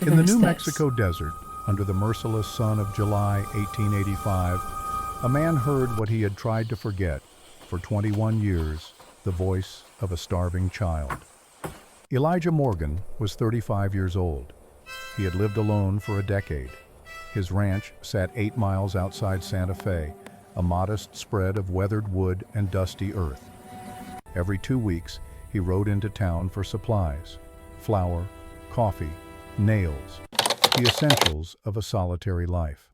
In the New Mexico desert, under the merciless sun of July 1885, a man heard what he had tried to forget for 21 years, the voice of a starving child. Elijah Morgan was 35 years old. He had lived alone for a decade. His ranch sat 8 miles outside Santa Fe, a modest spread of weathered wood and dusty earth. Every 2 weeks, he rode into town for supplies: flour, coffee, nails, the essentials of a solitary life.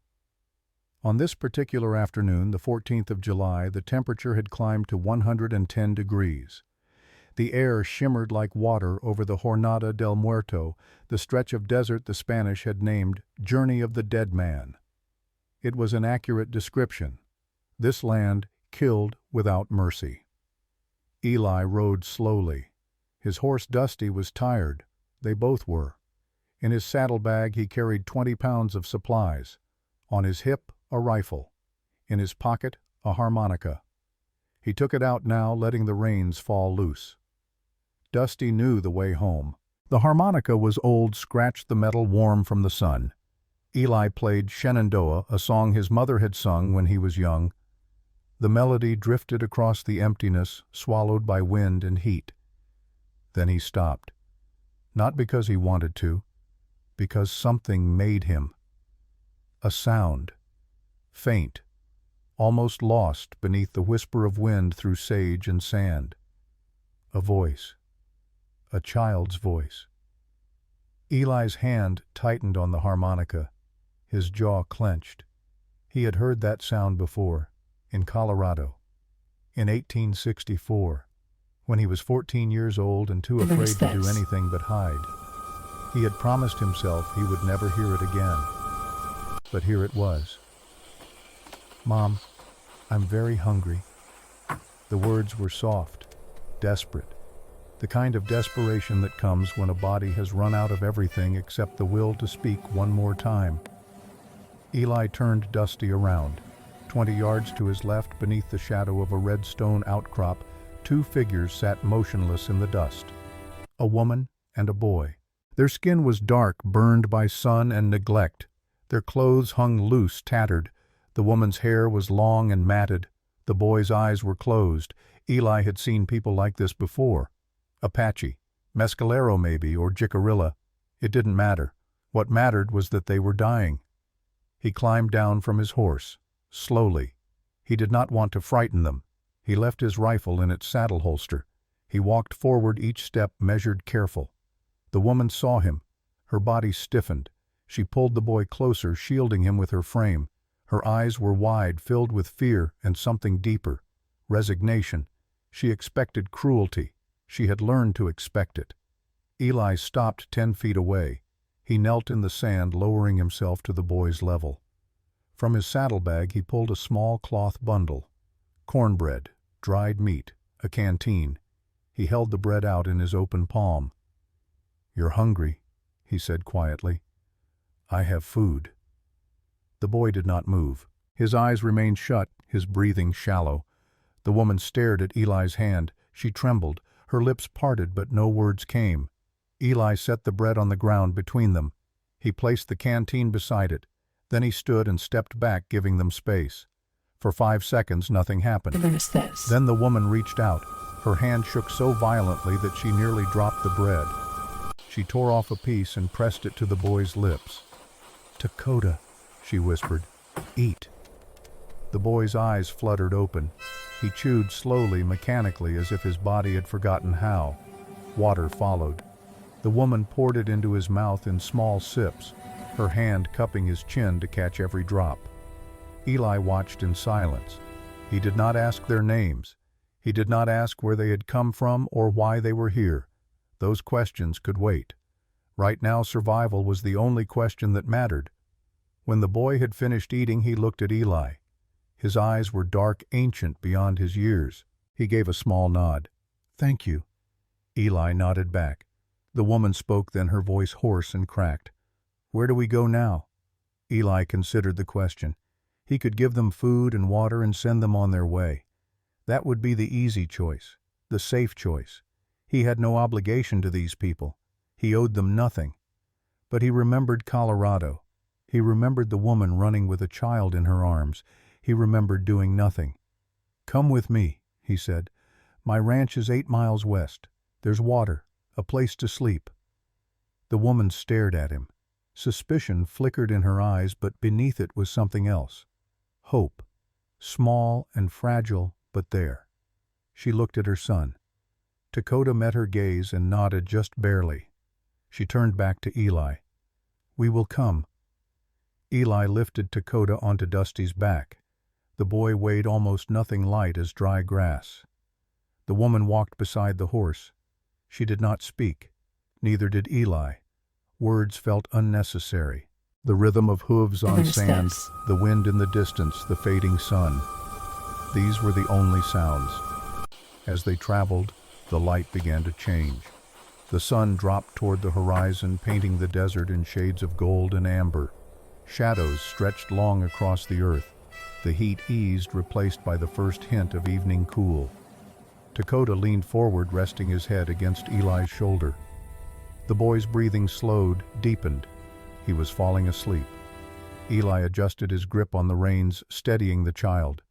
On this particular afternoon, the 14th of July, the temperature had climbed to 110 degrees. The air shimmered like water over the Jornada del Muerto, the stretch of desert the Spanish had named Journey of the Dead Man. It was an accurate description. This land killed without mercy. Eli rode slowly. His horse Dusty was tired. They both were. In his saddlebag he carried 20 pounds of supplies. On his hip, a rifle. In his pocket, a harmonica. He took it out now, letting the reins fall loose. Dusty knew the way home. The harmonica was old, scratched the metal warm from the sun. Eli played Shenandoah, a song his mother had sung when he was young. The melody drifted across the emptiness, swallowed by wind and heat. Then he stopped. Not because he wanted to, because something made him. A sound, faint, almost lost beneath the whisper of wind through sage and sand. A voice. A child's voice. Eli's hand tightened on the harmonica. His jaw clenched. He had heard that sound before, in Colorado, in 1864, when he was 14 years old and too afraid to do anything but hide. He had promised himself he would never hear it again. But here it was. "Mom, I'm very hungry." The words were soft, desperate, the kind of desperation that comes when a body has run out of everything except the will to speak one more time. Eli turned Dusty around. 20 yards to his left, beneath the shadow of a red stone outcrop, 2 figures sat motionless in the dust. A woman and a boy. Their skin was dark, burned by sun and neglect. Their clothes hung loose, tattered. The woman's hair was long and matted. The boy's eyes were closed. Eli had seen people like this before. Apache, Mescalero maybe, or Jicarilla. It didn't matter. What mattered was that they were dying. He climbed down from his horse, slowly. He did not want to frighten them. He left his rifle in its saddle holster. He walked forward, each step measured, careful. The woman saw him. Her body stiffened. She pulled the boy closer, shielding him with her frame. Her eyes were wide, filled with fear and something deeper, resignation. She expected cruelty. She had learned to expect it. Eli stopped 10 feet away. He knelt in the sand, lowering himself to the boy's level. From his saddlebag he pulled a small cloth bundle. Cornbread, dried meat, a canteen. He held the bread out in his open palm. "You're hungry," he said quietly. "I have food." The boy did not move. His eyes remained shut, his breathing shallow. The woman stared at Eli's hand. She trembled. Her lips parted, but no words came. Eli set the bread on the ground between them. He placed the canteen beside it. Then he stood and stepped back, giving them space. For 5 seconds, nothing happened. Then the woman reached out. Her hand shook so violently that she nearly dropped the bread. She tore off a piece and pressed it to the boy's lips. "Dakota," she whispered, "eat." The boy's eyes fluttered open. He chewed slowly, mechanically, as if his body had forgotten how. Water followed. The woman poured it into his mouth in small sips, her hand cupping his chin to catch every drop. Eli watched in silence. He did not ask their names. He did not ask where they had come from or why they were here. Those questions could wait. Right now, survival was the only question that mattered. When the boy had finished eating, he looked at Eli. His eyes were dark, ancient beyond his years. He gave a small nod. "Thank you." Eli nodded back. The woman spoke, then, her voice hoarse and cracked. "Where do we go now?" Eli considered the question. He could give them food and water and send them on their way. That would be the easy choice, the safe choice. He had no obligation to these people. He owed them nothing. But he remembered Colorado. He remembered the woman running with a child in her arms. He remembered doing nothing. "Come with me," he said. "My ranch is 8 miles west. There's water, a place to sleep." The woman stared at him. Suspicion flickered in her eyes, but beneath it was something else. Hope. Small and fragile, but there. She looked at her son. Dakota met her gaze and nodded just barely. She turned back to Eli. "We will come." Eli lifted Dakota onto Dusty's back. The boy weighed almost nothing, light as dry grass. The woman walked beside the horse. She did not speak. Neither did Eli. Words felt unnecessary. The rhythm of hooves on sand, the wind in the distance, the fading sun. These were the only sounds. As they traveled, the light began to change. The sun dropped toward the horizon, painting the desert in shades of gold and amber. Shadows stretched long across the earth. The heat eased, replaced by the first hint of evening cool. Dakota leaned forward, resting his head against Eli's shoulder. The boy's breathing slowed, deepened. He was falling asleep. Eli adjusted his grip on the reins, steadying the child.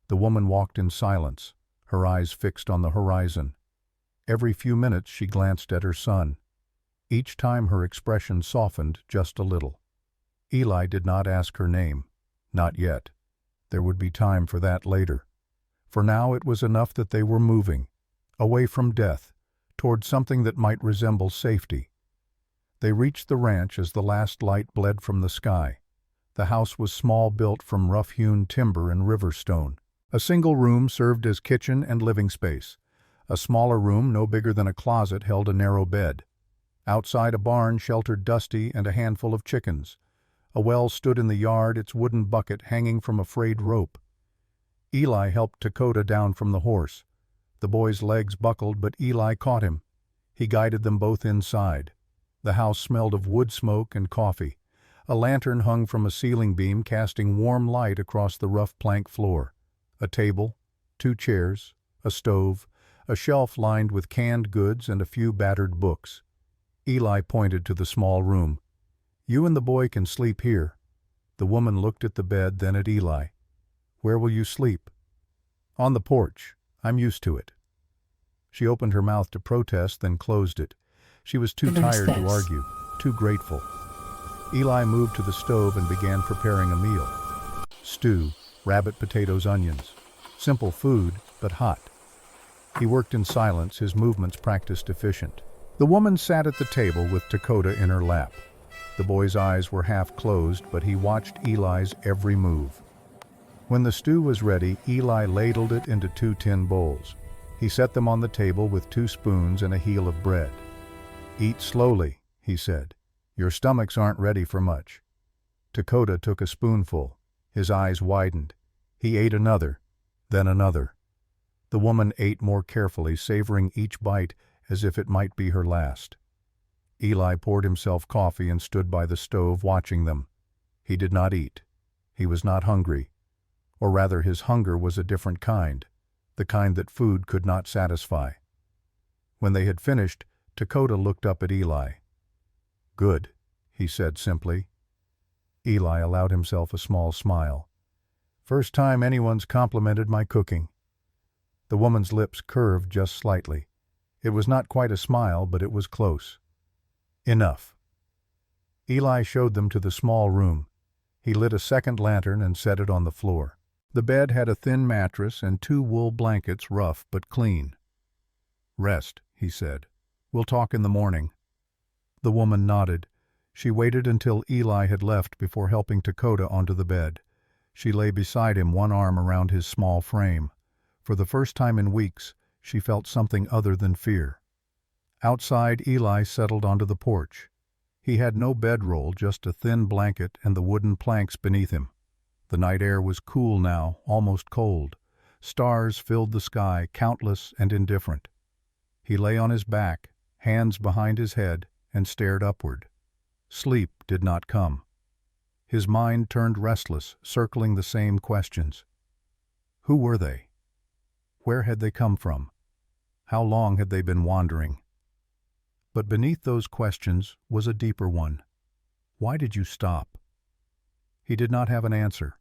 The woman walked in silence, her eyes fixed on the horizon. Every few minutes she glanced at her son. Each time her expression softened just a little. Eli did not ask her name. Not yet. There would be time for that later. For now it was enough that they were moving, away from death, toward something that might resemble safety. They reached the ranch as the last light bled from the sky. The house was small, built from rough-hewn timber and river stone. A single room served as kitchen and living space. A smaller room, no bigger than a closet, held a narrow bed. Outside, a barn sheltered Dusty and a handful of chickens. A well stood in the yard, its wooden bucket hanging from a frayed rope. Eli helped Dakota down from the horse. The boy's legs buckled, but Eli caught him. He guided them both inside. The house smelled of wood smoke and coffee. A lantern hung from a ceiling beam, casting warm light across the rough plank floor. A table, 2 chairs, a stove, a shelf lined with canned goods and a few battered books. Eli pointed to the small room. "You and the boy can sleep here." The woman looked at the bed, then at Eli. "Where will you sleep?" "On the porch. I'm used to it." She opened her mouth to protest, then closed it. She was too tired to argue, too grateful. Eli moved to the stove and began preparing a meal. Stew, rabbit, potatoes, onions. Simple food, but hot. He worked in silence, his movements practiced efficient. The woman sat at the table with Dakota in her lap. The boy's eyes were half closed, but he watched Eli's every move. When the stew was ready, Eli ladled it into 2 tin bowls. He set them on the table with 2 spoons and a heel of bread. "Eat slowly," he said. "Your stomachs aren't ready for much." Dakota took a spoonful. His eyes widened. He ate another, then another. The woman ate more carefully, savoring each bite as if it might be her last. Eli poured himself coffee and stood by the stove watching them. He did not eat. He was not hungry. Or rather, his hunger was a different kind, the kind that food could not satisfy. When they had finished, Dakota looked up at Eli. "Good," he said simply. Eli allowed himself a small smile. "First time anyone's complimented my cooking." The woman's lips curved just slightly. It was not quite a smile, but it was close. "Enough." Eli showed them to the small room. He lit a second lantern and set it on the floor. The bed had a thin mattress and 2 wool blankets, rough but clean. "Rest," he said. "We'll talk in the morning." The woman nodded. She waited until Eli had left before helping Dakota onto the bed. She lay beside him, one arm around his small frame. For the first time in weeks, she felt something other than fear. Outside, Eli settled onto the porch. He had no bedroll, just a thin blanket and the wooden planks beneath him. The night air was cool now, almost cold. Stars filled the sky, countless and indifferent. He lay on his back, hands behind his head, and stared upward. Sleep did not come. His mind turned restless, circling the same questions. Who were they? Where had they come from? How long had they been wandering? But beneath those questions was a deeper one. Why did you stop?" He did not have an answer.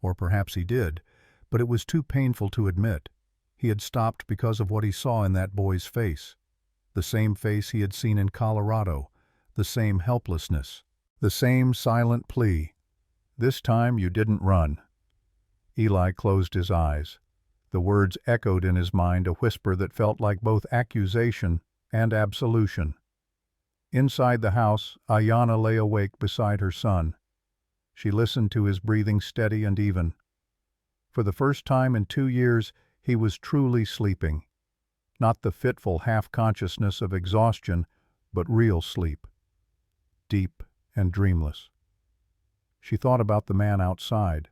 Or perhaps he did, but it was too painful to admit. He had stopped because of what he saw in that boy's face. The same face he had seen in Colorado, the same helplessness, the same silent plea. "This time you didn't run." Eli closed his eyes. The words echoed in his mind, a whisper that felt like both accusation and absolution. Inside the house, Ayanna lay awake beside her son. She listened to his breathing steady and even. For the first time in 2 years, he was truly sleeping. Not the fitful half-consciousness of exhaustion, but real sleep. Deep and dreamless. She thought about the man outside.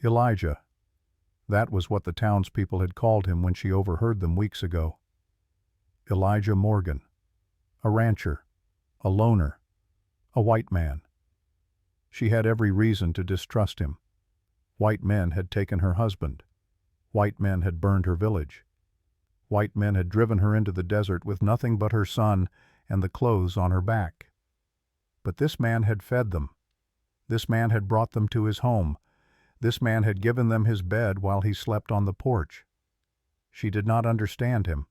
Elijah. That was what the townspeople had called him when she overheard them weeks ago. Elijah Morgan. A rancher. A loner. A white man. She had every reason to distrust him. White men had taken her husband. White men had burned her village. White men had driven her into the desert with nothing but her son and the clothes on her back. But this man had fed them. This man had brought them to his home. This man had given them his bed while he slept on the porch. She did not understand him.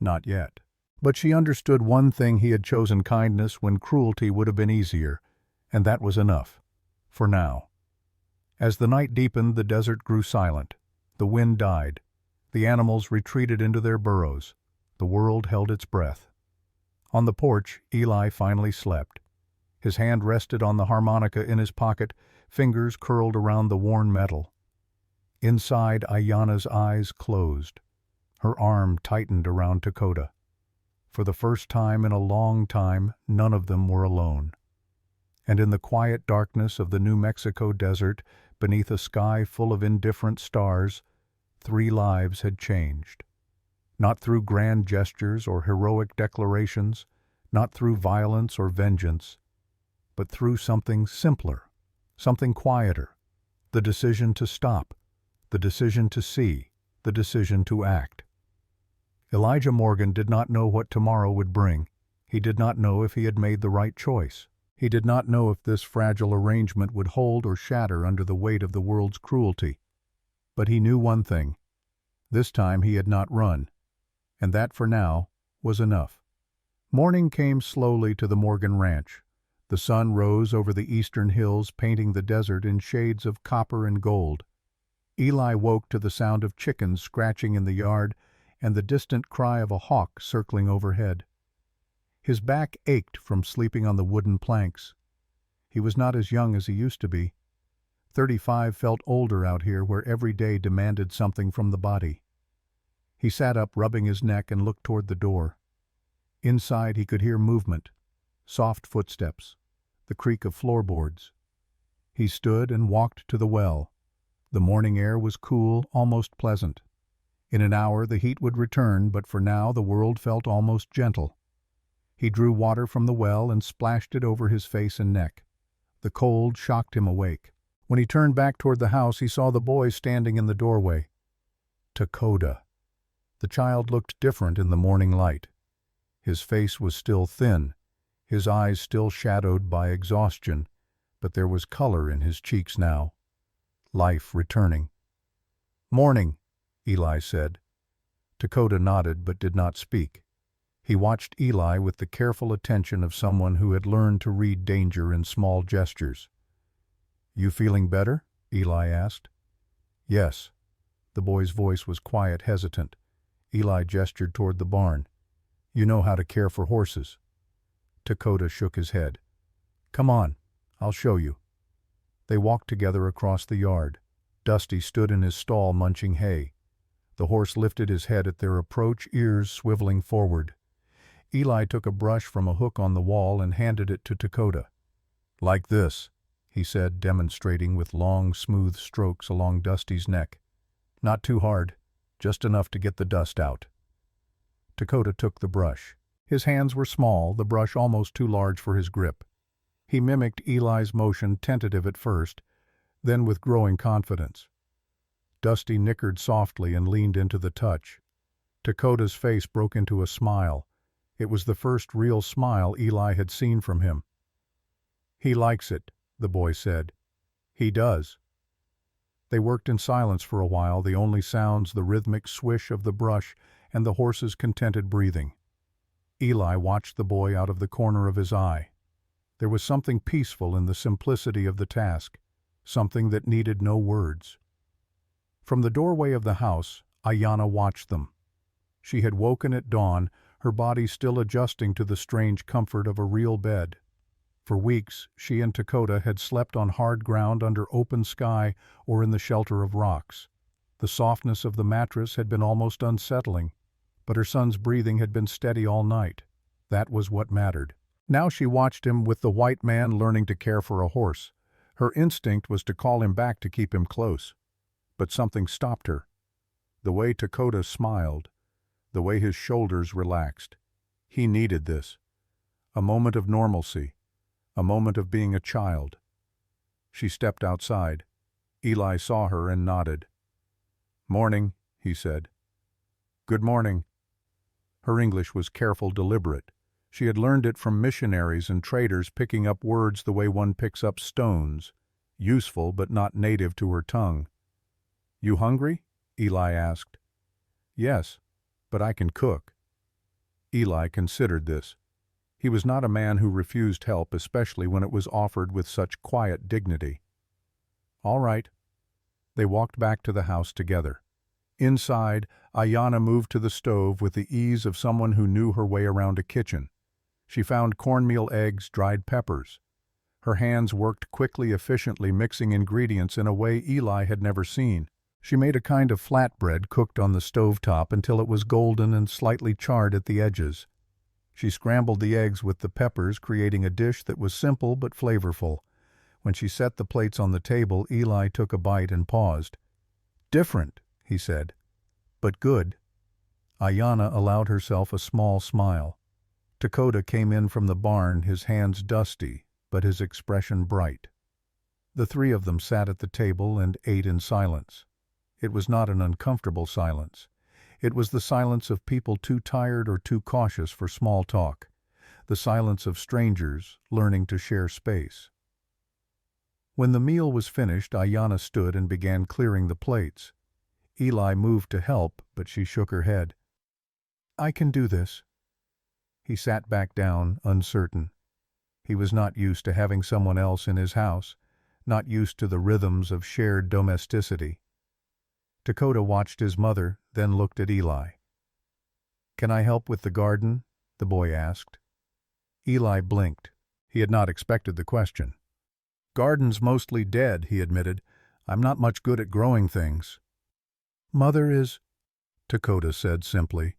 Not yet. But she understood one thing: he had chosen kindness when cruelty would have been easier, and that was enough. For now. As the night deepened, the desert grew silent. The wind died. The animals retreated into their burrows. The world held its breath. On the porch, Eli finally slept. His hand rested on the harmonica in his pocket, fingers curled around the worn metal. Inside, Ayanna's eyes closed. Her arm tightened around Dakota. For the first time in a long time, none of them were alone. And in the quiet darkness of the New Mexico desert, beneath a sky full of indifferent stars, 3 lives had changed. Not through grand gestures or heroic declarations, not through violence or vengeance, but through something simpler, something quieter, the decision to stop, the decision to see, the decision to act. Elijah Morgan did not know what tomorrow would bring. He did not know if he had made the right choice. He did not know if this fragile arrangement would hold or shatter under the weight of the world's cruelty. But he knew one thing. This time he had not run, and that for now was enough. Morning came slowly to the Morgan ranch. The sun rose over the eastern hills, painting the desert in shades of copper and gold. Eli woke to the sound of chickens scratching in the yard and the distant cry of a hawk circling overhead. His back ached from sleeping on the wooden planks. He was not as young as he used to be. 35 felt older out here, where every day demanded something from the body. He sat up, rubbing his neck, and looked toward the door. Inside he could hear movement, soft footsteps, the creak of floorboards. He stood and walked to the well. The morning air was cool, almost pleasant. In an hour the heat would return, but for now the world felt almost gentle. He drew water from the well and splashed it over his face and neck. The cold shocked him awake. When he turned back toward the house, he saw the boy standing in the doorway. Dakota. The child looked different in the morning light. His face was still thin, his eyes still shadowed by exhaustion, but there was color in his cheeks now. Life returning. "Morning," Eli said. Dakota nodded but did not speak. He watched Eli with the careful attention of someone who had learned to read danger in small gestures. "You feeling better?" Eli asked. "Yes." The boy's voice was quiet, hesitant. Eli gestured toward the barn. "You know how to care for horses." Dakota shook his head. "Come on, I'll show you." They walked together across the yard. Dusty stood in his stall munching hay. The horse lifted his head at their approach, ears swiveling forward. Eli took a brush from a hook on the wall and handed it to Dakota. "Like this," he said, demonstrating with long, smooth strokes along Dusty's neck. "Not too hard, just enough to get the dust out." Dakota took the brush. His hands were small, the brush almost too large for his grip. He mimicked Eli's motion, tentative at first, then with growing confidence. Dusty nickered softly and leaned into the touch. Dakota's face broke into a smile. It was the first real smile Eli had seen from him. "He likes it," the boy said. "He does." They worked in silence for a while, the only sounds the rhythmic swish of the brush and the horse's contented breathing. Eli watched the boy out of the corner of his eye. There was something peaceful in the simplicity of the task, something that needed no words. From the doorway of the house, Ayanna watched them. She had woken at dawn, her body still adjusting to the strange comfort of a real bed. For weeks, she and Dakota had slept on hard ground under open sky or in the shelter of rocks. The softness of the mattress had been almost unsettling, but her son's breathing had been steady all night. That was what mattered. Now she watched him with the white man learning to care for a horse. Her instinct was to call him back to keep him close. But something stopped her. The way Dakota smiled, the way his shoulders relaxed. He needed this. A moment of normalcy. A moment of being a child. She stepped outside. Eli saw her and nodded. "Morning," he said. "Good morning." Her English was careful, deliberate. She had learned it from missionaries and traders, picking up words the way one picks up stones, useful but not native to her tongue. "You hungry?" Eli asked. "Yes, but I can cook." Eli considered this. He was not a man who refused help, especially when it was offered with such quiet dignity. "All right." They walked back to the house together. Inside, Ayanna moved to the stove with the ease of someone who knew her way around a kitchen. She found cornmeal, eggs, dried peppers. Her hands worked quickly, efficiently, mixing ingredients in a way Eli had never seen. She made a kind of flatbread cooked on the stovetop until it was golden and slightly charred at the edges. She scrambled the eggs with the peppers, creating a dish that was simple but flavorful. When she set the plates on the table, Eli took a bite and paused. "Different," he said, "but good." Ayanna allowed herself a small smile. Dakota came in from the barn, his hands dusty, but his expression bright. The three of them sat at the table and ate in silence. It was not an uncomfortable silence. It was the silence of people too tired or too cautious for small talk, the silence of strangers learning to share space. When the meal was finished, Ayanna stood and began clearing the plates. Eli moved to help, but she shook her head. "I can do this." He sat back down, uncertain. He was not used to having someone else in his house, not used to the rhythms of shared domesticity. Dakota watched his mother, then looked at Eli. "Can I help with the garden?" the boy asked. Eli blinked. He had not expected the question. "Garden's mostly dead," he admitted. "I'm not much good at growing things." "Mother is," Dakota said simply.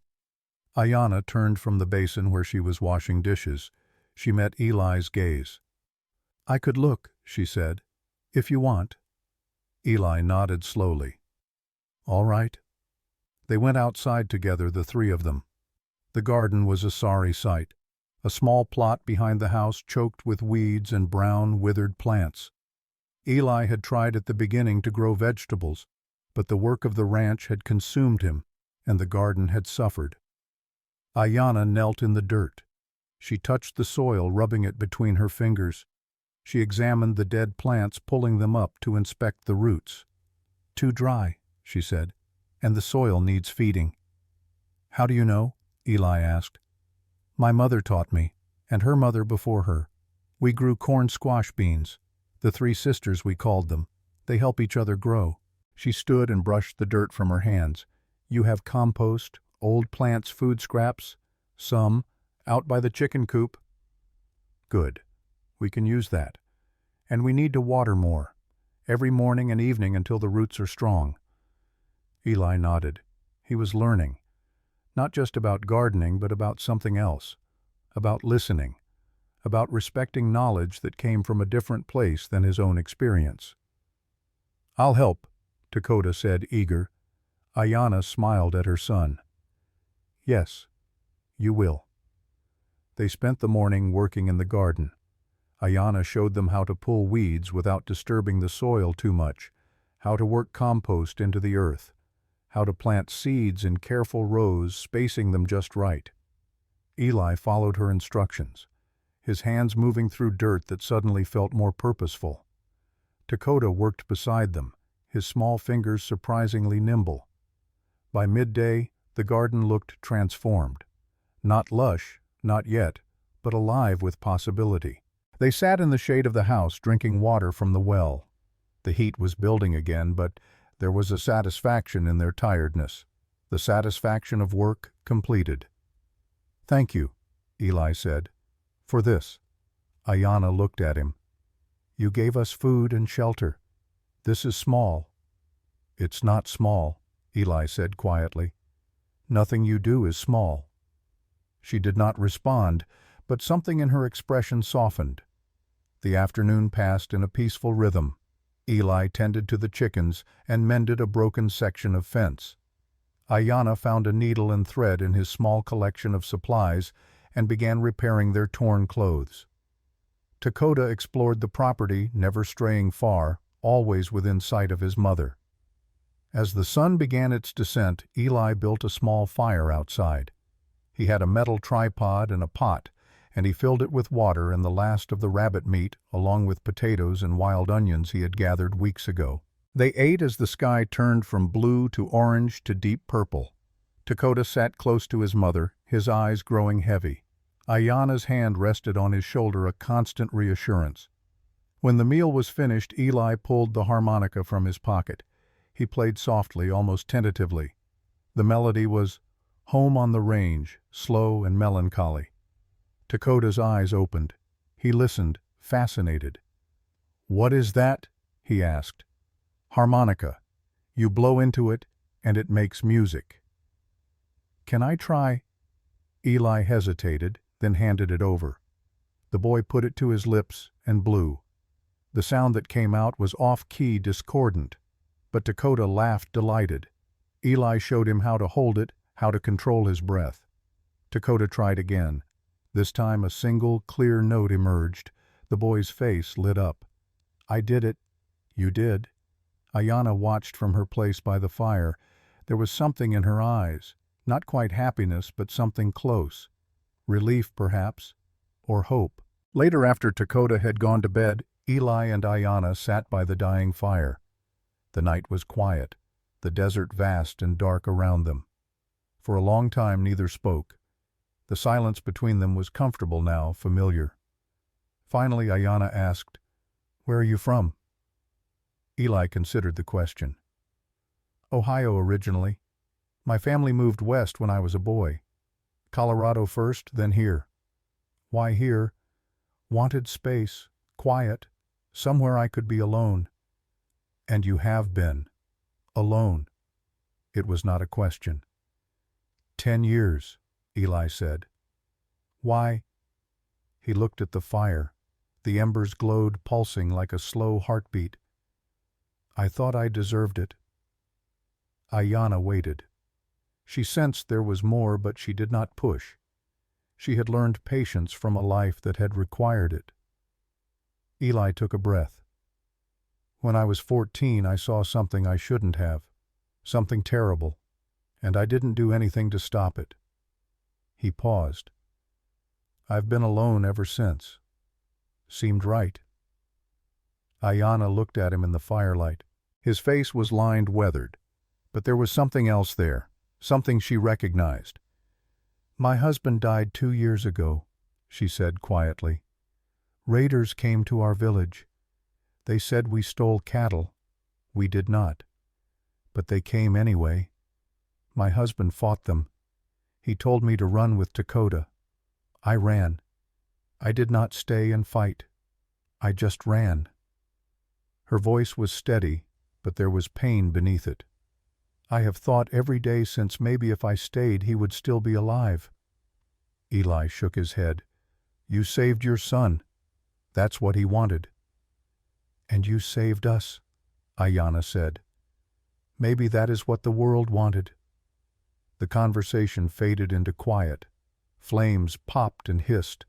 Ayanna turned from the basin where she was washing dishes. She met Eli's gaze. "I could look," she said, "if you want." Eli nodded slowly. "All right." They went outside together, the three of them. The garden was a sorry sight. A small plot behind the house choked with weeds and brown, withered plants. Eli had tried at the beginning to grow vegetables, but the work of the ranch had consumed him, and the garden had suffered. Ayanna knelt in the dirt. She touched the soil, rubbing it between her fingers. She examined the dead plants, pulling them up to inspect the roots. "Too dry," she said, "and the soil needs feeding." "How do you know?" Eli asked. "My mother taught me, and her mother before her. We grew corn squash beans. The three sisters, we called them. They help each other grow." She stood and brushed the dirt from her hands. "You have compost, old plants, food scraps?" "Some, out by the chicken coop." "Good. We can use that. And we need to water more, every morning and evening until the roots are strong." Eli nodded. He was learning, not just about gardening, but about something else, about listening, about respecting knowledge that came from a different place than his own experience. "I'll help," Dakota said, eager. Ayanna smiled at her son. "Yes, you will." They spent the morning working in the garden. Ayanna showed them how to pull weeds without disturbing the soil too much, how to work compost into the earth, how to plant seeds in careful rows, spacing them just right. Eli followed her instructions. his hands moving through dirt that suddenly felt more purposeful. Dakota worked beside them, his small fingers surprisingly nimble. By midday, the garden looked transformed. Not lush, not yet, but alive with possibility. They sat in the shade of the house drinking water from the well. The heat was building again, but there was a satisfaction in their tiredness, the satisfaction of work completed. "Thank you," Eli said, "for this." Ayanna looked at him. "You gave us food and shelter. This is small." "It's not small," Eli said quietly. "Nothing you do is small." She did not respond, but something in her expression softened. The afternoon passed in a peaceful rhythm. Eli tended to the chickens and mended a broken section of fence. Ayanna found a needle and thread in his small collection of supplies and began repairing their torn clothes. Dakota explored the property, never straying far, always within sight of his mother. As the sun began its descent, Eli built a small fire outside. He had a metal tripod and a pot, and he filled it with water and the last of the rabbit meat, along with potatoes and wild onions he had gathered weeks ago. They ate as the sky turned from blue to orange to deep purple. Dakota sat close to his mother, his eyes growing heavy. Ayanna's hand rested on his shoulder, a constant reassurance. When the meal was finished, Eli pulled the harmonica from his pocket. He played softly, almost tentatively. The melody was "Home on the Range," slow and melancholy. Dakota's eyes opened. He listened, fascinated. "What is that?" he asked. "Harmonica. You blow into it, and it makes music." "Can I try?" Eli hesitated, then handed it over. The boy put it to his lips and blew. The sound that came out was off-key, discordant, but Dakota laughed, delighted. Eli showed him how to hold it, how to control his breath. Dakota tried again. This time a single, clear note emerged. The boy's face lit up. "I did it." "You did." Ayanna watched from her place by the fire. There was something in her eyes, not quite happiness, but something close. Relief, perhaps, or hope. Later, after Dakota had gone to bed, Eli and Ayanna sat by the dying fire. The night was quiet, the desert vast and dark around them. For a long time neither spoke. The silence between them was comfortable now, familiar. Finally Ayanna asked, "Where are you from?" Eli considered the question. "Ohio originally. My family moved west when I was a boy. Colorado first, then here." "Why here?" "Wanted space, quiet, somewhere I could be alone." "And you have been. Alone." It was not a question. 10 years, Eli said. "Why?" He looked at the fire. The embers glowed, pulsing like a slow heartbeat. "I thought I deserved it." Ayanna waited. She sensed there was more, but she did not push. She had learned patience from a life that had required it. Eli took a breath. "When I was 14, I saw something I shouldn't have, something terrible, and I didn't do anything to stop it." He paused. "I've been alone ever since. Seemed right." Ayanna looked at him in the firelight. His face was lined, weathered, but there was something else there, something she recognized. "My husband died 2 years ago," she said quietly. "Raiders came to our village. They said we stole cattle. We did not. But they came anyway. My husband fought them. He told me to run with Dakota. I ran. I did not stay and fight. I just ran." Her voice was steady, but there was pain beneath it. "I have thought every day since maybe if I stayed he would still be alive." Eli shook his head. "You saved your son. That's what he wanted." "And you saved us," Ayanna said. "Maybe that is what the world wanted." The conversation faded into quiet. Flames popped and hissed.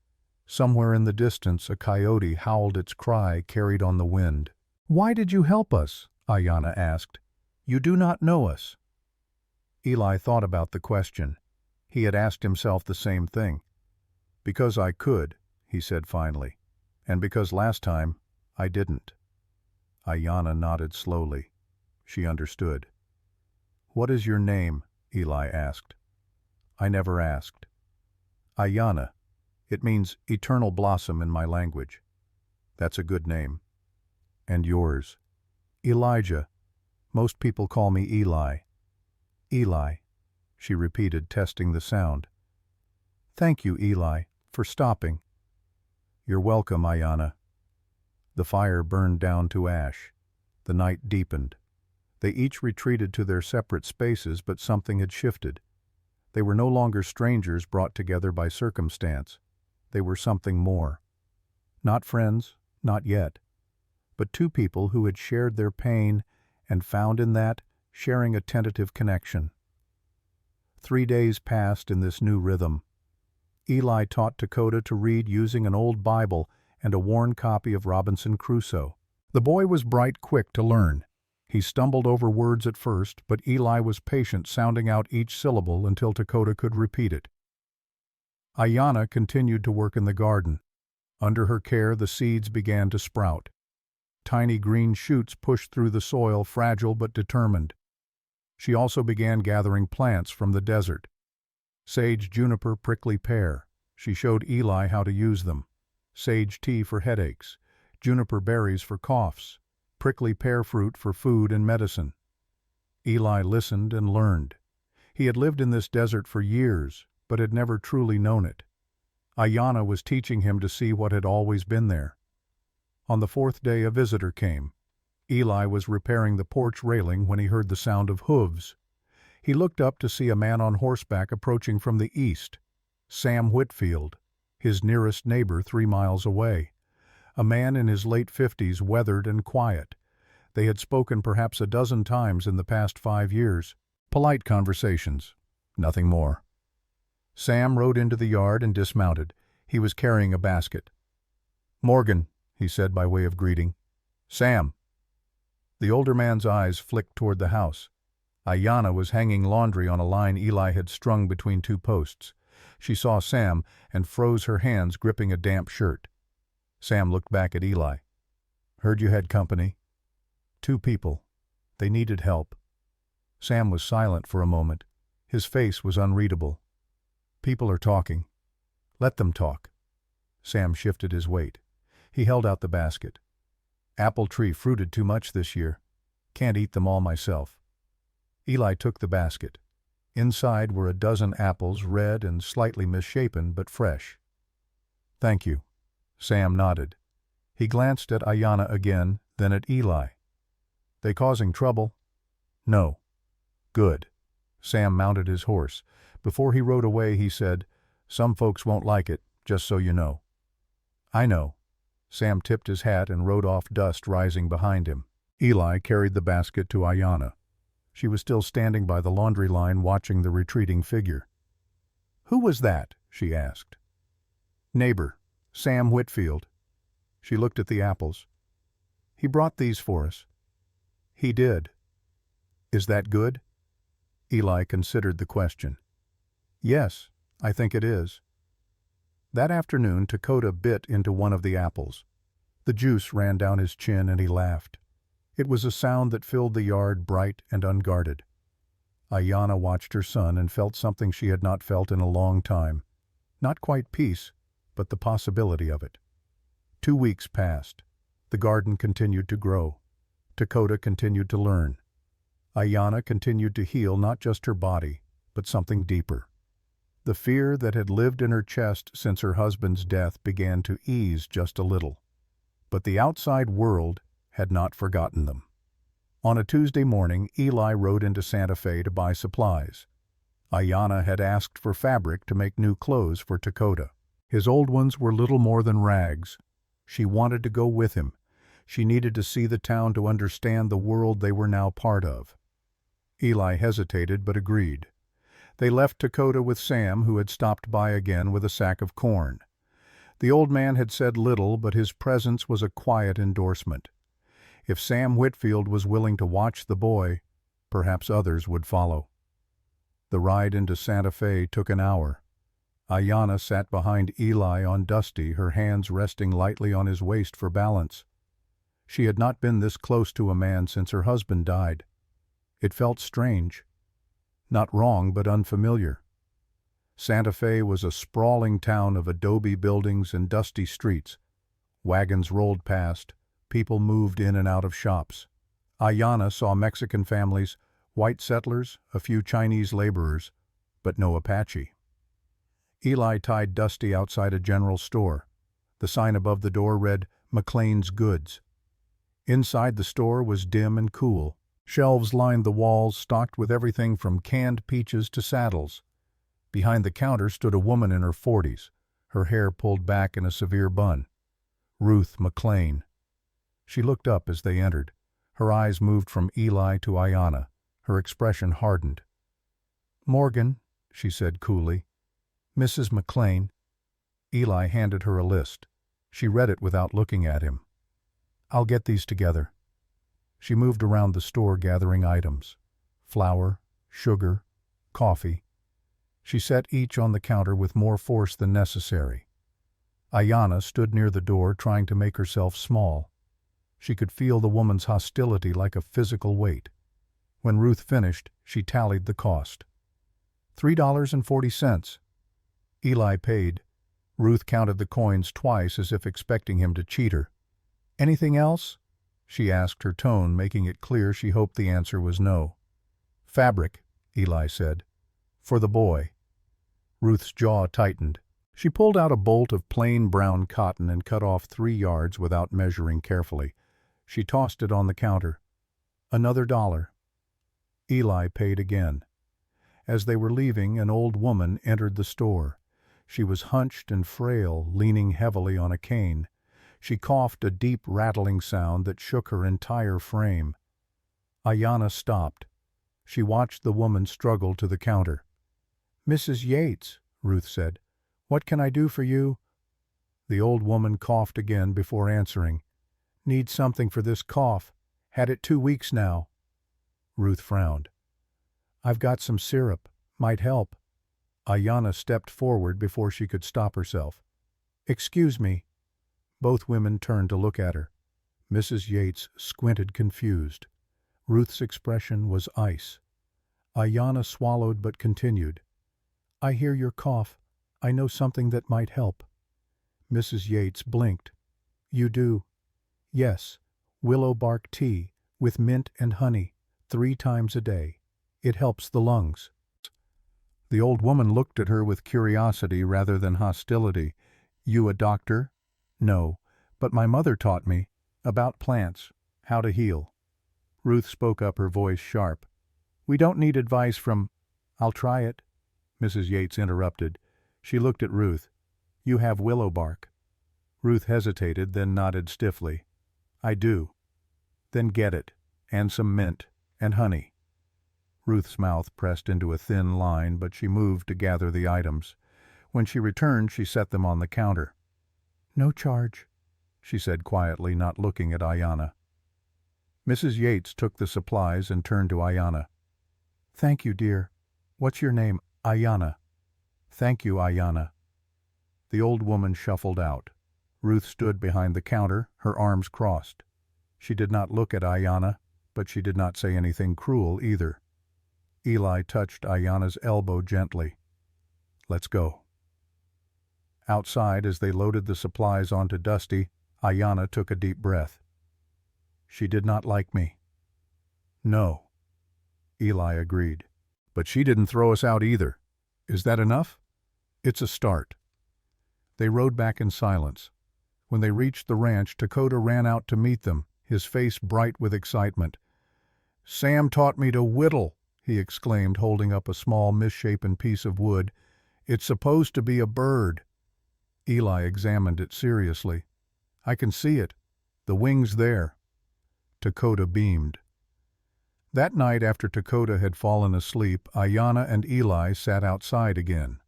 Somewhere in the distance a coyote howled its cry, carried on the wind. "Why did you help us?" Ayanna asked. "You do not know us." Eli thought about the question. He had asked himself the same thing. "Because I could," he said finally. And because last time, I didn't. Ayanna nodded slowly. She understood. What is your name? Eli asked. I never asked. Ayanna. It means eternal blossom in my language. That's a good name. And yours? Elijah. Most people call me Eli. Eli, she repeated, testing the sound. Thank you, Eli, for stopping. You're welcome, Ayanna. The fire burned down to ash. The night deepened. They each retreated to their separate spaces, but something had shifted. They were no longer strangers brought together by circumstance. They were something more. Not friends, not yet, but two people who had shared their pain and found in that sharing a tentative connection. 3 days passed in this new rhythm. Eli taught Dakota to read using an old Bible and a worn copy of Robinson Crusoe. The boy was bright, quick to learn. He stumbled over words at first, but Eli was patient, sounding out each syllable until Dakota could repeat it. Ayanna continued to work in the garden. Under her care, the seeds began to sprout. Tiny green shoots pushed through the soil, fragile but determined. She also began gathering plants from the desert. Sage, juniper, prickly pear. She showed Eli how to use them. Sage tea for headaches, juniper berries for coughs, prickly pear fruit for food and medicine. Eli listened and learned. He had lived in this desert for years, but had never truly known it. Ayanna was teaching him to see what had always been there. On the 4th day, a visitor came. Eli was repairing the porch railing when he heard the sound of hooves. He looked up to see a man on horseback approaching from the east. Sam Whitfield, his nearest neighbor 3 miles away. A man in his late 50s, weathered and quiet. They had spoken perhaps a dozen times in the past 5 years. Polite conversations, nothing more. Sam rode into the yard and dismounted. He was carrying a basket. Morgan, he said by way of greeting. Sam. The older man's eyes flicked toward the house. Ayanna was hanging laundry on a line Eli had strung between 2 posts. She saw Sam and froze her hands, gripping a damp shirt. Sam looked back at Eli. Heard you had company. 2 people. They needed help. Sam was silent for a moment. His face was unreadable. People are talking. Let them talk. Sam shifted his weight. He held out the basket. Apple tree fruited too much this year. Can't eat them all myself. Eli took the basket. Inside were a dozen apples, red and slightly misshapen, but fresh. Thank you. Sam nodded. He glanced at Ayanna again, then at Eli. They causing trouble? No. Good. Sam mounted his horse. Before he rode away, he said, Some folks won't like it, just so you know. I know. Sam tipped his hat and rode off, dust rising behind him. Eli carried the basket to Ayanna. She was still standing by the laundry line, watching the retreating figure. Who was that? She asked. Neighbor, Sam Whitfield. She looked at the apples. He brought these for us. He did. Is that good? Eli considered the question. Yes, I think it is. That afternoon, Dakota bit into one of the apples. The juice ran down his chin and he laughed. It was a sound that filled the yard, bright and unguarded. Ayanna watched her son and felt something she had not felt in a long time. Not quite peace, but the possibility of it. 2 weeks passed. The garden continued to grow. Dakota continued to learn. Ayanna continued to heal not just her body, but something deeper. The fear that had lived in her chest since her husband's death began to ease just a little. But the outside world had not forgotten them. On a Tuesday morning, Eli rode into Santa Fe to buy supplies. Ayanna had asked for fabric to make new clothes for Dakota. His old ones were little more than rags. She wanted to go with him. She needed to see the town to understand the world they were now part of. Eli hesitated but agreed. They left Dakota with Sam, who had stopped by again with a sack of corn. The old man had said little, but his presence was a quiet endorsement. If Sam Whitfield was willing to watch the boy, perhaps others would follow. The ride into Santa Fe took an hour. Ayanna sat behind Eli on Dusty, her hands resting lightly on his waist for balance. She had not been this close to a man since her husband died. It felt strange. Not wrong, but unfamiliar. Santa Fe was a sprawling town of adobe buildings and dusty streets. Wagons rolled past. People moved in and out of shops. Ayanna saw Mexican families, white settlers, a few Chinese laborers, but no Apache. Eli tied Dusty outside a general store. The sign above the door read, "McLean's Goods." Inside the store was dim and cool. Shelves lined the walls, stocked with everything from canned peaches to saddles. Behind the counter stood a woman in her 40s, her hair pulled back in a severe bun. Ruth McLean. She looked up as they entered. Her eyes moved from Eli to Ayanna. Her expression hardened. "Morgan," she said coolly. "Mrs. McLean." Eli handed her a list. She read it without looking at him. "I'll get these together." She moved around the store gathering items. Flour, sugar, coffee. She set each on the counter with more force than necessary. Ayanna stood near the door trying to make herself small. She could feel the woman's hostility like a physical weight. When Ruth finished, she tallied the cost. $3.40. Eli paid. Ruth counted the coins twice as if expecting him to cheat her. "Anything else?" she asked, her tone making it clear she hoped the answer was no. "Fabric," Eli said. "For the boy." Ruth's jaw tightened. She pulled out a bolt of plain brown cotton and cut off 3 yards without measuring carefully. She tossed it on the counter. "Another $1." Eli paid again. As they were leaving, an old woman entered the store. She was hunched and frail, leaning heavily on a cane. She coughed a deep rattling sound that shook her entire frame. Ayanna stopped. She watched the woman struggle to the counter. "Mrs. Yates," Ruth said, "what can I do for you?" The old woman coughed again before answering. "Need something for this cough. Had it 2 weeks now." Ruth frowned. "I've got some syrup. Might help." Ayanna stepped forward before she could stop herself. "Excuse me." Both women turned to look at her. Mrs. Yates squinted confused. Ruth's expression was ice. Ayanna swallowed but continued. "I hear your cough. I know something that might help." Mrs. Yates blinked. "You do?" "Yes. Willow bark tea, with mint and honey, 3 times a day. It helps the lungs." The old woman looked at her with curiosity rather than hostility. "You a doctor?" "No, but my mother taught me. About plants. How to heal." Ruth spoke up, her voice sharp. "We don't need advice from—" "I'll try it," Mrs. Yates interrupted. She looked at Ruth. "You have willow bark." Ruth hesitated, then nodded stiffly. "I do." "Then get it. And some mint. And honey." Ruth's mouth pressed into a thin line, but she moved to gather the items. When she returned, she set them on the counter. "No charge," she said quietly, not looking at Ayanna. Mrs. Yates took the supplies and turned to Ayanna. "Thank you, dear. What's your name?" "Ayanna." "Thank you, Ayanna." The old woman shuffled out. Ruth stood behind the counter, her arms crossed. She did not look at Ayanna, but she did not say anything cruel either. Eli touched Ayanna's elbow gently. "Let's go." Outside, as they loaded the supplies onto Dusty, Ayanna took a deep breath. "She did not like me." "No," Eli agreed. "But she didn't throw us out either. Is that enough?" "It's a start." They rode back in silence. When they reached the ranch, Dakota ran out to meet them, his face bright with excitement. "Sam taught me to whittle," he exclaimed, holding up a small misshapen piece of wood. "It's supposed to be a bird." Eli examined it seriously. "I can see it. The wing's there." Dakota beamed. That night, after Dakota had fallen asleep, Ayanna and Eli sat outside again.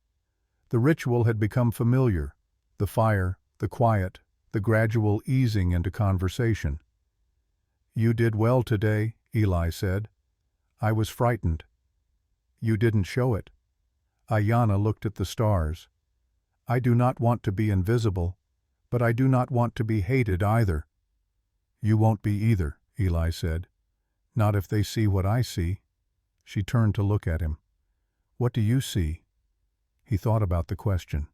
The ritual had become familiar. The fire, the quiet, the gradual easing into conversation. "You did well today," Eli said. "I was frightened." "You didn't show it." Ayanna looked at the stars. I do not want to be invisible, but I do not want to be hated either." "You won't be either," Eli said. "Not if they see what I see." She turned to look at him. "What do you see?" He thought about the question.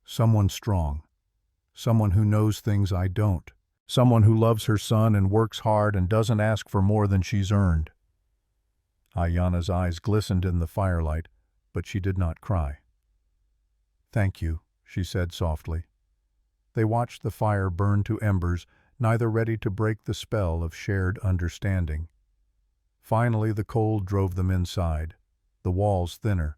"Someone strong. Someone who knows things I don't. Someone who loves her son and works hard and doesn't ask for more than she's earned." Ayanna's eyes glistened in the firelight, but she did not cry. "Thank you," she said softly. They watched the fire burn to embers, neither ready to break the spell of shared understanding. Finally the cold drove them inside, the walls thinner,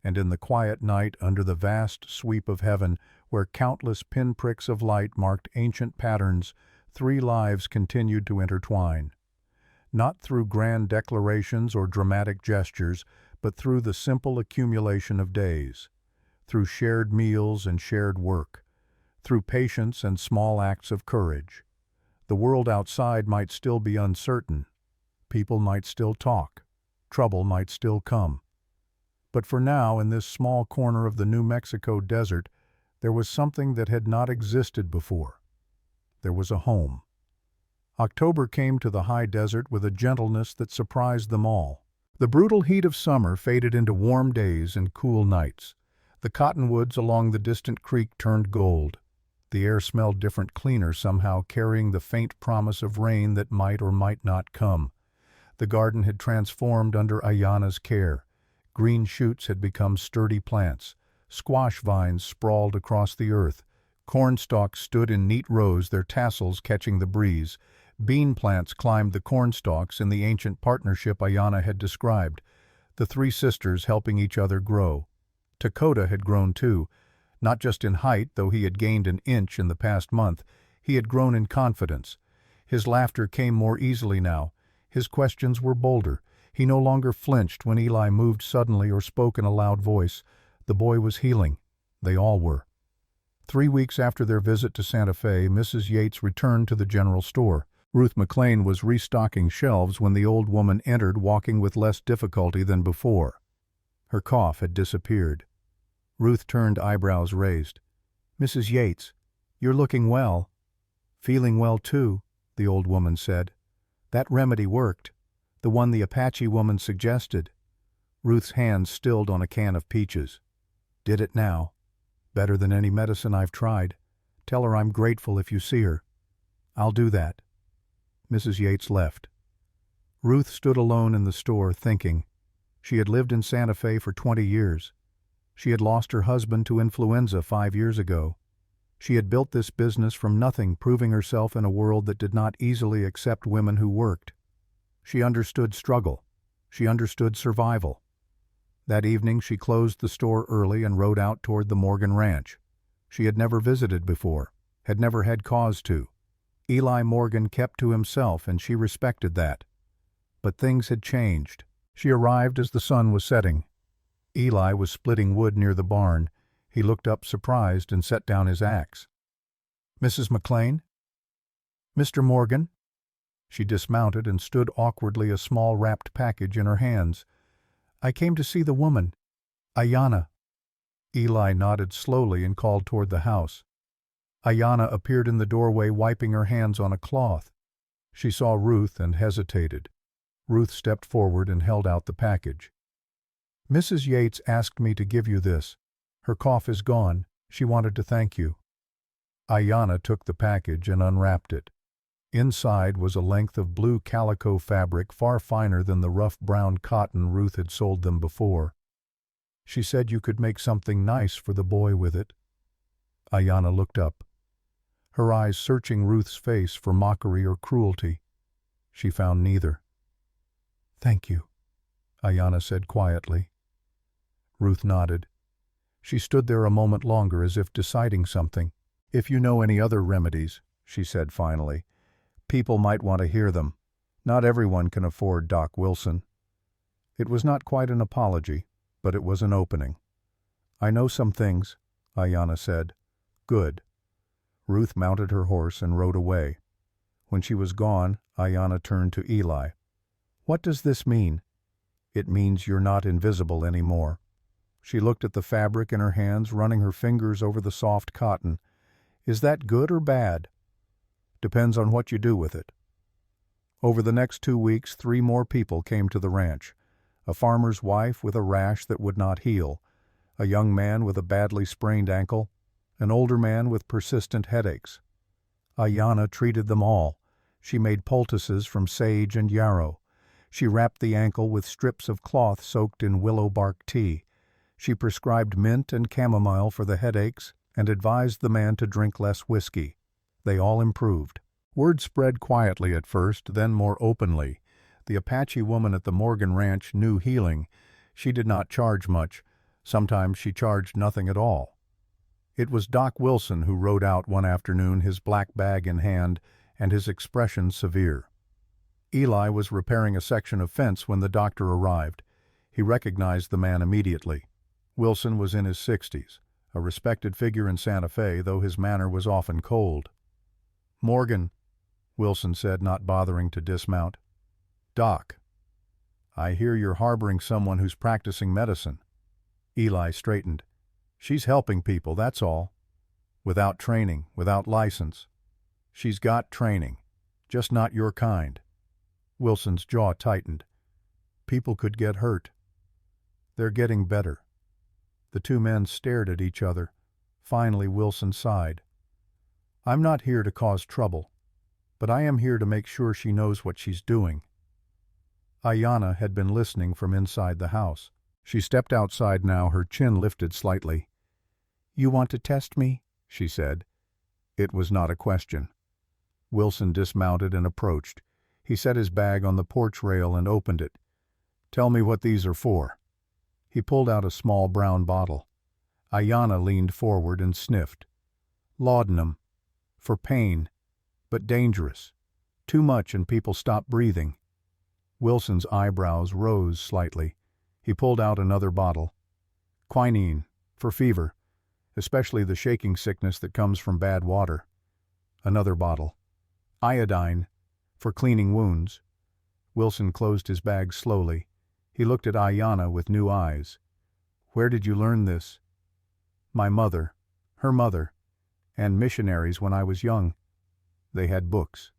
and in the quiet night under the vast sweep of heaven, where countless pinpricks of light marked ancient patterns, 3 lives continued to intertwine. Not through grand declarations or dramatic gestures, but through the simple accumulation of days, through shared meals and shared work, through patience and small acts of courage. The world outside might still be uncertain, people might still talk, trouble might still come. But for now, in this small corner of the New Mexico desert, there was something that had not existed before. There was a home. October came to the high desert with a gentleness that surprised them all. The brutal heat of summer faded into warm days and cool nights. The cottonwoods along the distant creek turned gold. The air smelled different, cleaner somehow, carrying the faint promise of rain that might or might not come. The garden had transformed under Ayanna's care. Green shoots had become sturdy plants. Squash vines sprawled across the earth. Corn stalks stood in neat rows, their tassels catching the breeze. Bean plants climbed the corn stalks in the ancient partnership Ayanna had described, the 3 sisters helping each other grow. Dakota had grown too, not just in height, though he had gained an inch in the past month. He had grown in confidence. His laughter came more easily now. His questions were bolder. He no longer flinched when Eli moved suddenly or spoke in a loud voice. The boy was healing. They all were. 3 weeks after their visit to Santa Fe, Mrs. Yates returned to the general store. Ruth McLean was restocking shelves when the old woman entered, walking with less difficulty than before. Her cough had disappeared. Ruth turned, eyebrows raised. "Mrs. Yates, you're looking well." "Feeling well, too," the old woman said. "That remedy worked. The one the Apache woman suggested." Ruth's hand stilled on a can of peaches. "Did it now. Better than any medicine I've tried. Tell her I'm grateful if you see her." "I'll do that." Mrs. Yates left. Ruth stood alone in the store, thinking. She had lived in Santa Fe for 20 years. She had lost her husband to influenza 5 years ago. She had built this business from nothing, proving herself in a world that did not easily accept women who worked. She understood struggle. She understood survival. That evening she closed the store early and rode out toward the Morgan Ranch. She had never visited before, had never had cause to. Eli Morgan kept to himself, and she respected that. But things had changed. She arrived as the sun was setting. Eli was splitting wood near the barn. He looked up surprised and set down his axe. "Mrs. McLean?" "Mr. Morgan?" She dismounted and stood awkwardly, a small wrapped package in her hands. "I came to see the woman, Ayanna." Eli nodded slowly and called toward the house. Ayanna appeared in the doorway, wiping her hands on a cloth. She saw Ruth and hesitated. Ruth stepped forward and held out the package. "Mrs. Yates asked me to give you this. Her cough is gone. She wanted to thank you." Ayanna took the package and unwrapped it. Inside was a length of blue calico fabric far finer than the rough brown cotton Ruth had sold them before. "She said you could make something nice for the boy with it." Ayanna looked up, her eyes searching Ruth's face for mockery or cruelty. She found neither. "Thank you," Ayanna said quietly. Ruth nodded. She stood there a moment longer as if deciding something. "If you know any other remedies," she said finally, "people might want to hear them. Not everyone can afford Doc Wilson." It was not quite an apology, but it was an opening. "I know some things," Ayanna said. "Good." Ruth mounted her horse and rode away. When she was gone, Ayanna turned to Eli. "What does this mean?" "It means you're not invisible anymore." She looked at the fabric in her hands, running her fingers over the soft cotton. Is that good or bad? Depends on what you do with it. Over the next 2 weeks, 3 more people came to the ranch. A farmer's wife with a rash that would not heal, a young man with a badly sprained ankle, an older man with persistent headaches. Ayanna treated them all. She made poultices from sage and yarrow. She wrapped the ankle with strips of cloth soaked in willow bark tea. She prescribed mint and chamomile for the headaches and advised the man to drink less whiskey. They all improved. Word spread quietly at first, then more openly. The Apache woman at the Morgan Ranch knew healing. She did not charge much. Sometimes she charged nothing at all. It was Doc Wilson who rode out one afternoon, his black bag in hand, and his expression severe. Eli was repairing a section of fence when the doctor arrived. He recognized the man immediately. Wilson was in his 60s, a respected figure in Santa Fe, though his manner was often cold. "Morgan," Wilson said, not bothering to dismount. "Doc, I hear you're harboring someone who's practicing medicine." Eli straightened. "She's helping people, that's all. Without training, without license. She's got training, just not your kind." Wilson's jaw tightened. "People could get hurt. They're getting better." The 2 men stared at each other. Finally, Wilson sighed. "I'm not here to cause trouble, but I am here to make sure she knows what she's doing." Ayanna had been listening from inside the house. She stepped outside now, her chin lifted slightly. "You want to test me?" she said. It was not a question. Wilson dismounted and approached. He set his bag on the porch rail and opened it. "Tell me what these are for." He pulled out a small brown bottle. Ayanna leaned forward and sniffed. "Laudanum. For pain. But dangerous. Too much and people stop breathing." Wilson's eyebrows rose slightly. He pulled out another bottle. "Quinine. For fever. Especially the shaking sickness that comes from bad water." Another bottle. "Iodine. For cleaning wounds." Wilson closed his bag slowly. He looked at Ayanna with new eyes. "Where did you learn this?" "My mother, her mother, and missionaries when I was young. They had books."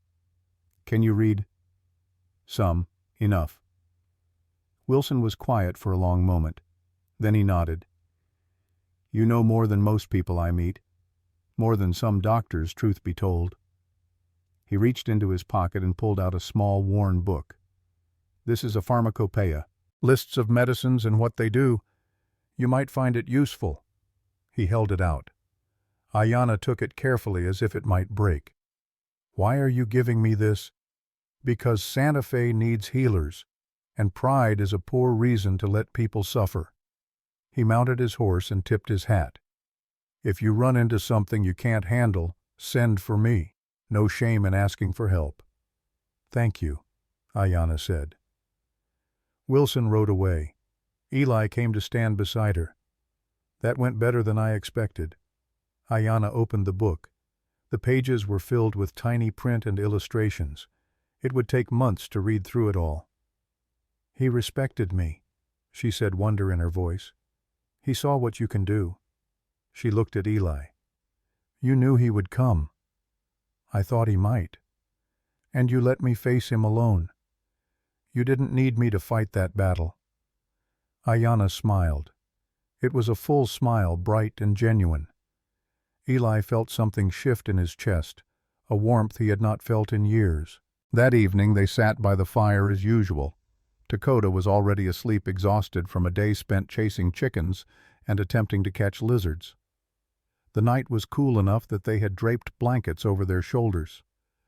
"Can you read?" "Some. Enough." Wilson was quiet for a long moment. Then he nodded. "You know more than most people I meet. More than some doctors, truth be told." He reached into his pocket and pulled out a small, worn book. "This is a pharmacopoeia. Lists of medicines and what they do. You might find it useful." He held it out. Ayanna took it carefully as if it might break. "Why are you giving me this?" "Because Santa Fe needs healers, and pride is a poor reason to let people suffer." He mounted his horse and tipped his hat. "If you run into something you can't handle, send for me. No shame in asking for help." "Thank you," Ayanna said. Wilson rode away. Eli came to stand beside her. "That went better than I expected." Ayanna opened the book. The pages were filled with tiny print and illustrations. It would take months to read through it all. "He respected me," she said, wonder in her voice. "He saw what you can do." She looked at Eli. "You knew he would come." "I thought he might. And you let me face him alone. You didn't need me to fight that battle." Ayanna smiled. It was a full smile, bright and genuine. Eli felt something shift in his chest, a warmth he had not felt in years. That evening they sat by the fire as usual. Dakota was already asleep, exhausted from a day spent chasing chickens and attempting to catch lizards. The night was cool enough that they had draped blankets over their shoulders.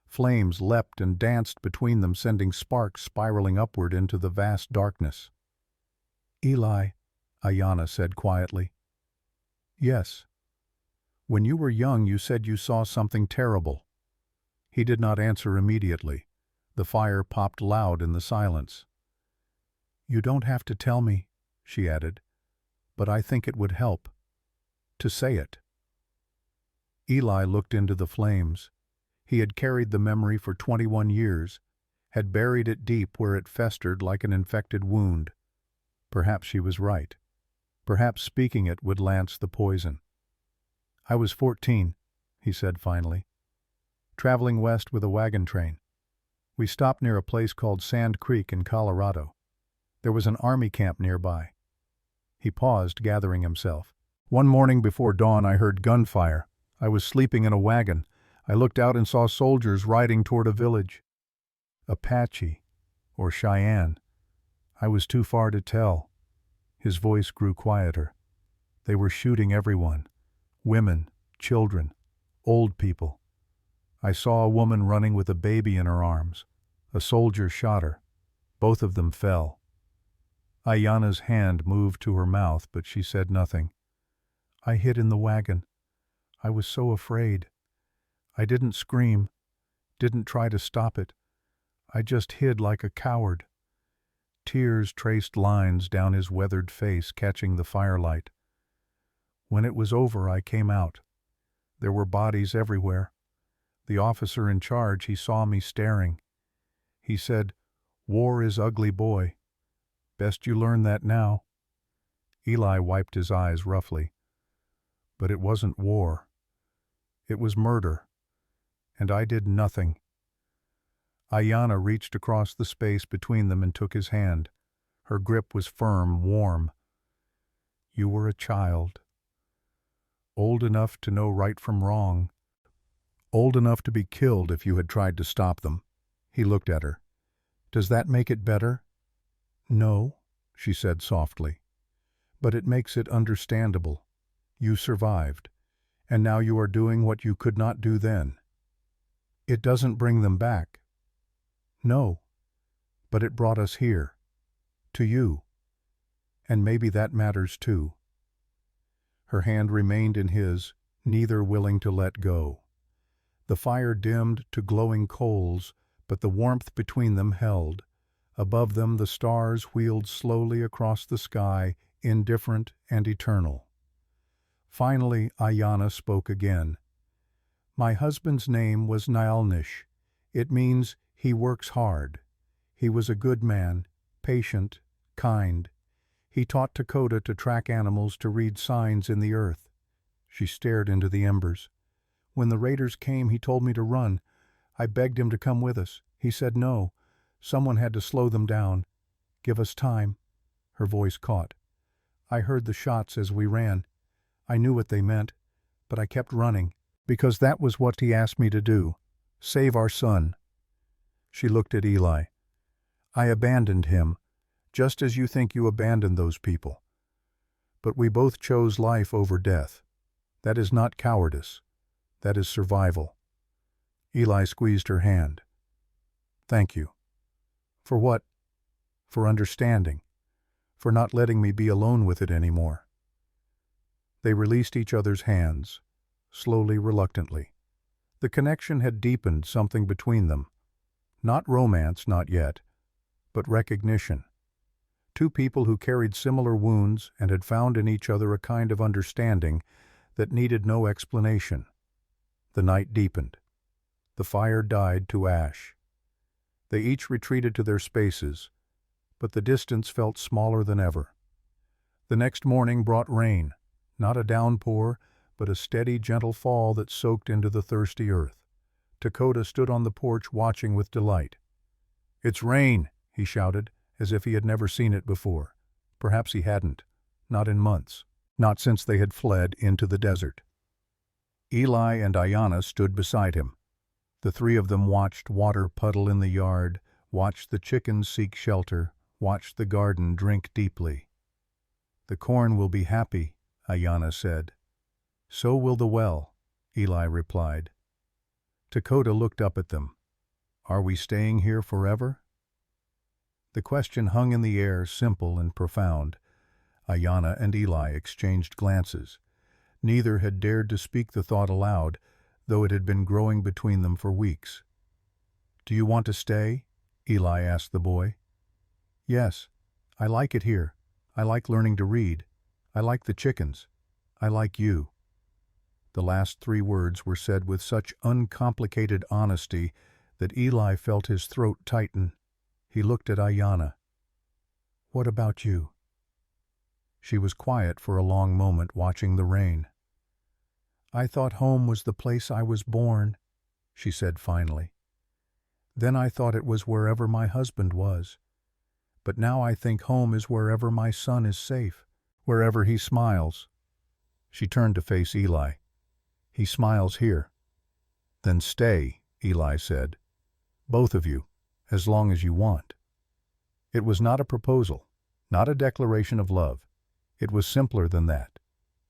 Flames leapt and danced between them, sending sparks spiraling upward into the vast darkness. "Eli," Ayanna said quietly. "Yes. When you were young you said you saw something terrible." He did not answer immediately. The fire popped loud in the silence. "You don't have to tell me," she added, "but I think it would help to say it." Eli looked into the flames. He had carried the memory for 21 years, had buried it deep where it festered like an infected wound. Perhaps she was right. Perhaps speaking it would lance the poison. "I was 14, he said finally, traveling west with a wagon train. We stopped near a place called Sand Creek in Colorado. There was an army camp nearby." He paused, gathering himself. "One morning before dawn I heard gunfire. I was sleeping in a wagon. I looked out and saw soldiers riding toward a village. Apache, or Cheyenne. I was too far to tell." His voice grew quieter. "They were shooting everyone. Women, children, old people. I saw a woman running with a baby in her arms. A soldier shot her. Both of them fell." Ayanna's hand moved to her mouth, but she said nothing. "I hid in the wagon. I was so afraid. I didn't scream, didn't try to stop it. I just hid like a coward." Tears traced lines down his weathered face, catching the firelight. "When it was over, I came out. There were bodies everywhere. The officer in charge, he saw me staring. He said, 'War is ugly, boy. Best you learn that now.'" Eli wiped his eyes roughly. "But it wasn't war. It was murder. And I did nothing." Ayanna reached across the space between them and took his hand. Her grip was firm, warm. "You were a child. Old enough to know right from wrong. Old enough to be killed if you had tried to stop them." He looked at her. "Does that make it better?" "No," she said softly. "But it makes it understandable. You survived, and now you are doing what you could not do then. It doesn't bring them back." "No, but it brought us here. To you. And maybe that matters too." Her hand remained in his, neither willing to let go. The fire dimmed to glowing coals, but the warmth between them held. Above them the stars wheeled slowly across the sky, indifferent and eternal. Finally Ayanna spoke again. "My husband's name was Nialnish. It means he works hard. He was a good man, patient, kind. He taught Dakota to track animals, to read signs in the earth." She stared into the embers. "When the raiders came, he told me to run. I begged him to come with us. He said no. Someone had to slow them down. Give us time." Her voice caught. "I heard the shots as we ran. I knew what they meant, but I kept running, because that was what he asked me to do. Save our son." She looked at Eli. "I abandoned him, just as you think you abandoned those people. But we both chose life over death. That is not cowardice. That is survival." Eli squeezed her hand. "Thank you." "For what?" "For understanding. For not letting me be alone with it anymore." They released each other's hands, slowly, reluctantly. The connection had deepened something between them. Not romance, not yet, but recognition. Two people who carried similar wounds and had found in each other a kind of understanding that needed no explanation. The night deepened. The fire died to ash. They each retreated to their spaces, but the distance felt smaller than ever. The next morning brought rain, not a downpour, but a steady, gentle fall that soaked into the thirsty earth. Dakota stood on the porch watching with delight. "It's rain," he shouted, as if he had never seen it before. Perhaps he hadn't, not in months, not since they had fled into the desert. Eli and Ayanna stood beside him. The three of them watched water puddle in the yard, watched the chickens seek shelter, watched the garden drink deeply. "The corn will be happy," Ayanna said. "So will the well," Eli replied. Dakota looked up at them. "Are we staying here forever?" The question hung in the air, simple and profound. Ayanna and Eli exchanged glances. Neither had dared to speak the thought aloud, though it had been growing between them for weeks. "Do you want to stay?" Eli asked the boy. "Yes. I like it here. I like learning to read. I like the chickens. I like you." The last three words were said with such uncomplicated honesty that Eli felt his throat tighten. He looked at Ayanna. "What about you?" She was quiet for a long moment, watching the rain. "I thought home was the place I was born," she said finally. "Then I thought it was wherever my husband was. But now I think home is wherever my son is safe, wherever he smiles." She turned to face Eli. "He smiles here." "Then stay," Eli said. "Both of you, as long as you want." It was not a proposal, not a declaration of love. It was simpler than that.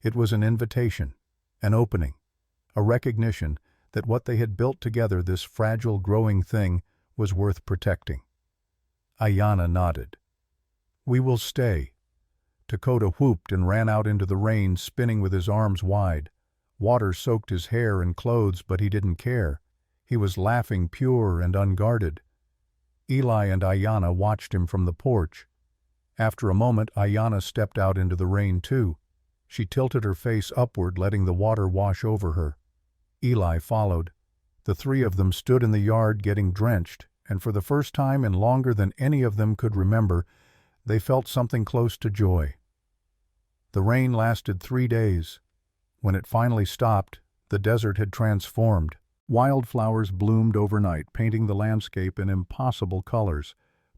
It was an invitation, an opening, a recognition that what they had built together, this fragile, growing thing, was worth protecting. Ayanna nodded. "We will stay." Dakota whooped and ran out into the rain, spinning with his arms wide. Water soaked his hair and clothes, but he didn't care. He was laughing, pure and unguarded. Eli and Ayanna watched him from the porch. After a moment, Ayanna stepped out into the rain too. She tilted her face upward, letting the water wash over her. Eli followed. The three of them stood in the yard getting drenched, and for the first time in longer than any of them could remember, they felt something close to joy. The rain lasted 3 days. When it finally stopped, the desert had transformed. Wildflowers bloomed overnight, painting the landscape in impossible colors: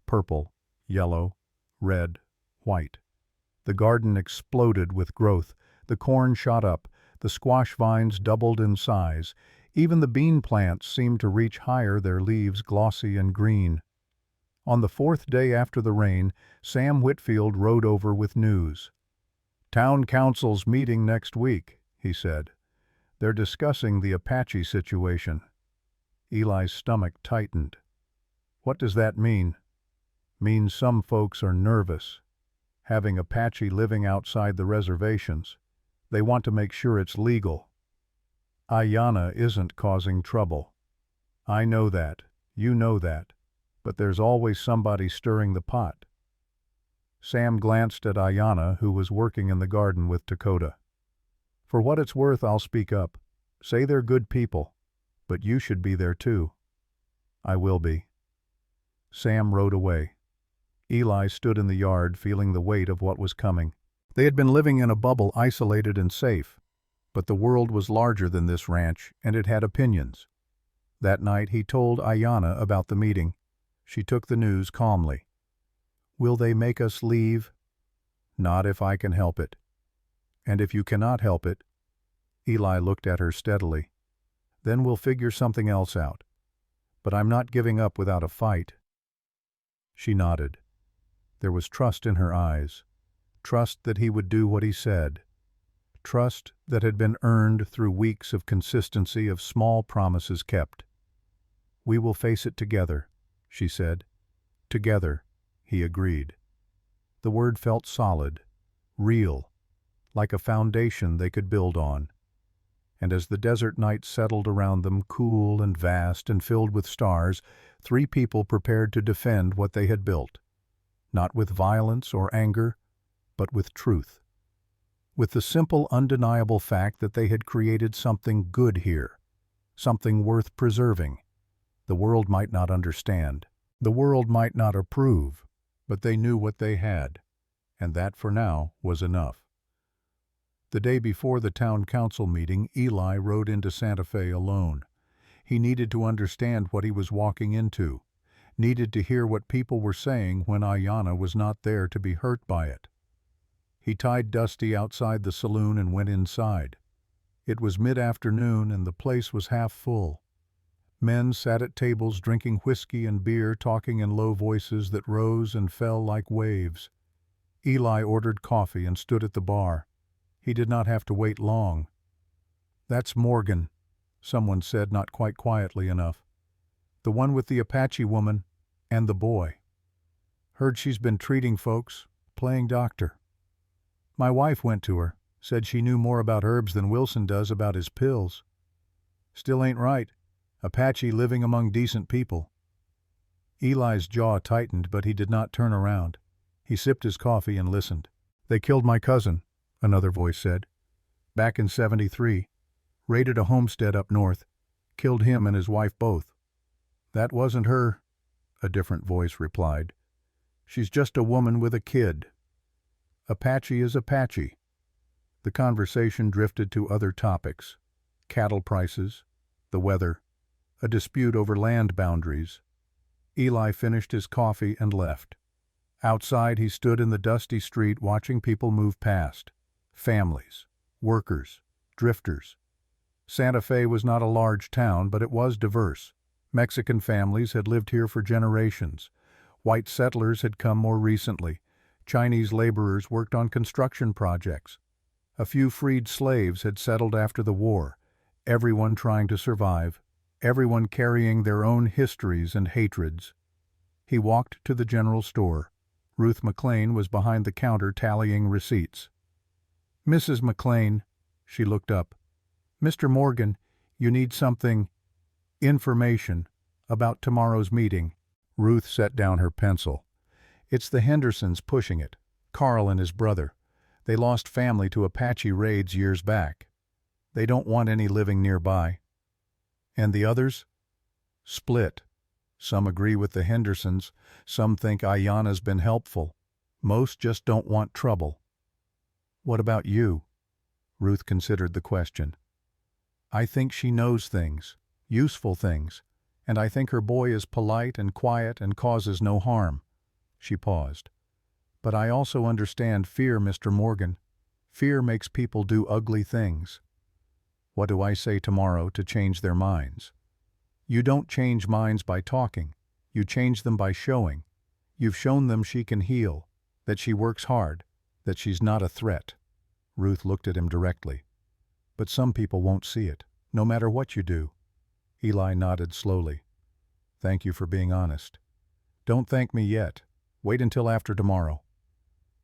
purple, yellow, red, white. The garden exploded with growth. The corn shot up. The squash vines doubled in size. Even the bean plants seemed to reach higher, their leaves glossy and green. On the 4th day after the rain, Sam Whitfield rode over with news. "Town council's meeting next week," he said. "They're discussing the Apache situation." Eli's stomach tightened. "What does that mean?" "Means some folks are nervous. Having Apache living outside the reservations. They want to make sure it's legal. Ayanna isn't causing trouble. I know that, you know that, but there's always somebody stirring the pot." Sam glanced at Ayanna, who was working in the garden with Dakota. "For what it's worth, I'll speak up. Say they're good people, but you should be there too." "I will be." Sam rode away. Eli stood in the yard, feeling the weight of what was coming. They had been living in a bubble, isolated and safe, but the world was larger than this ranch, and it had opinions. That night he told Ayanna about the meeting. She took the news calmly. "Will they make us leave?" "Not if I can help it." "And if you cannot help it?" Eli looked at her steadily. "Then we'll figure something else out. But I'm not giving up without a fight." She nodded. There was trust in her eyes. Trust that he would do what he said. Trust that had been earned through weeks of consistency, of small promises kept. "We will face it together," she said. "Together," he agreed. The word felt solid, real, like a foundation they could build on. And as the desert night settled around them, cool and vast and filled with stars, 3 people prepared to defend what they had built. Not with violence or anger, but with truth. With the simple, undeniable fact that they had created something good here, something worth preserving. The world might not understand. The world might not approve, but they knew what they had, and that for now was enough. The day before the town council meeting, Eli rode into Santa Fe alone. He needed to understand what he was walking into, needed to hear what people were saying when Ayanna was not there to be hurt by it. He tied Dusty outside the saloon and went inside. It was mid-afternoon and the place was half full. Men sat at tables drinking whiskey and beer, talking in low voices that rose and fell like waves. Eli ordered coffee and stood at the bar. He did not have to wait long. "That's Morgan," someone said, not quite quietly enough. "The one with the Apache woman and the boy. Heard she's been treating folks, playing doctor. My wife went to her, said she knew more about herbs than Wilson does about his pills. Still ain't right. Apache living among decent people." Eli's jaw tightened, but he did not turn around. He sipped his coffee and listened. "They killed my cousin," another voice said. "Back in '73. Raided a homestead up north. Killed him and his wife both." "That wasn't her," a different voice replied. "She's just a woman with a kid." Apache is Apache. The conversation drifted to other topics: cattle prices, the weather, a dispute over land boundaries. Eli finished his coffee and left. Outside, he stood in the dusty street watching people move past. Families, workers, drifters. Santa Fe was not a large town, but it was diverse. Mexican families had lived here for generations. White settlers had come more recently. Chinese laborers worked on construction projects. A few freed slaves had settled after the war. Everyone trying to survive. Everyone carrying their own histories and hatreds. He walked to the general store. Ruth McLean was behind the counter tallying receipts. "Mrs. McLean," she looked up. "Mr. Morgan, you need something, information, about tomorrow's meeting." Ruth set down her pencil. "It's the Hendersons pushing it. Carl and his brother. They lost family to Apache raids years back. They don't want any living nearby." "And the others?" "Split. Some agree with the Hendersons. Some think Ayanna's been helpful. Most just don't want trouble." "What about you?" Ruth considered the question. "I think she knows things, useful things, and I think her boy is polite and quiet and causes no harm." She paused. "But I also understand fear, Mr. Morgan. Fear makes people do ugly things." "What do I say tomorrow to change their minds?" "You don't change minds by talking. You change them by showing. You've shown them she can heal, that she works hard, that she's not a threat." Ruth looked at him directly. "But some people won't see it, no matter what you do." Eli nodded slowly. "Thank you for being honest." "Don't thank me yet. Wait until after tomorrow."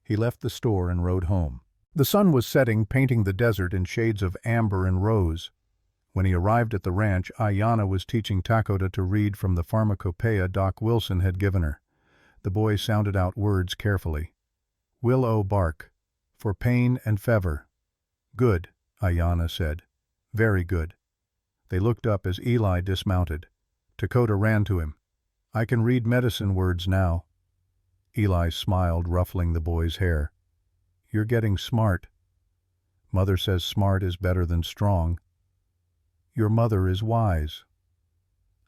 He left the store and rode home. The sun was setting, painting the desert in shades of amber and rose. When he arrived at the ranch, Ayanna was teaching Takoda to read from the pharmacopoeia Doc Wilson had given her. The boy sounded out words carefully. "Willow bark, for pain and fever." "Good," Ayanna said. "Very good." They looked up as Eli dismounted. Takoda ran to him. "I can read medicine words now." Eli smiled, ruffling the boy's hair. "You're getting smart." "Mother says smart is better than strong." "Your mother is wise."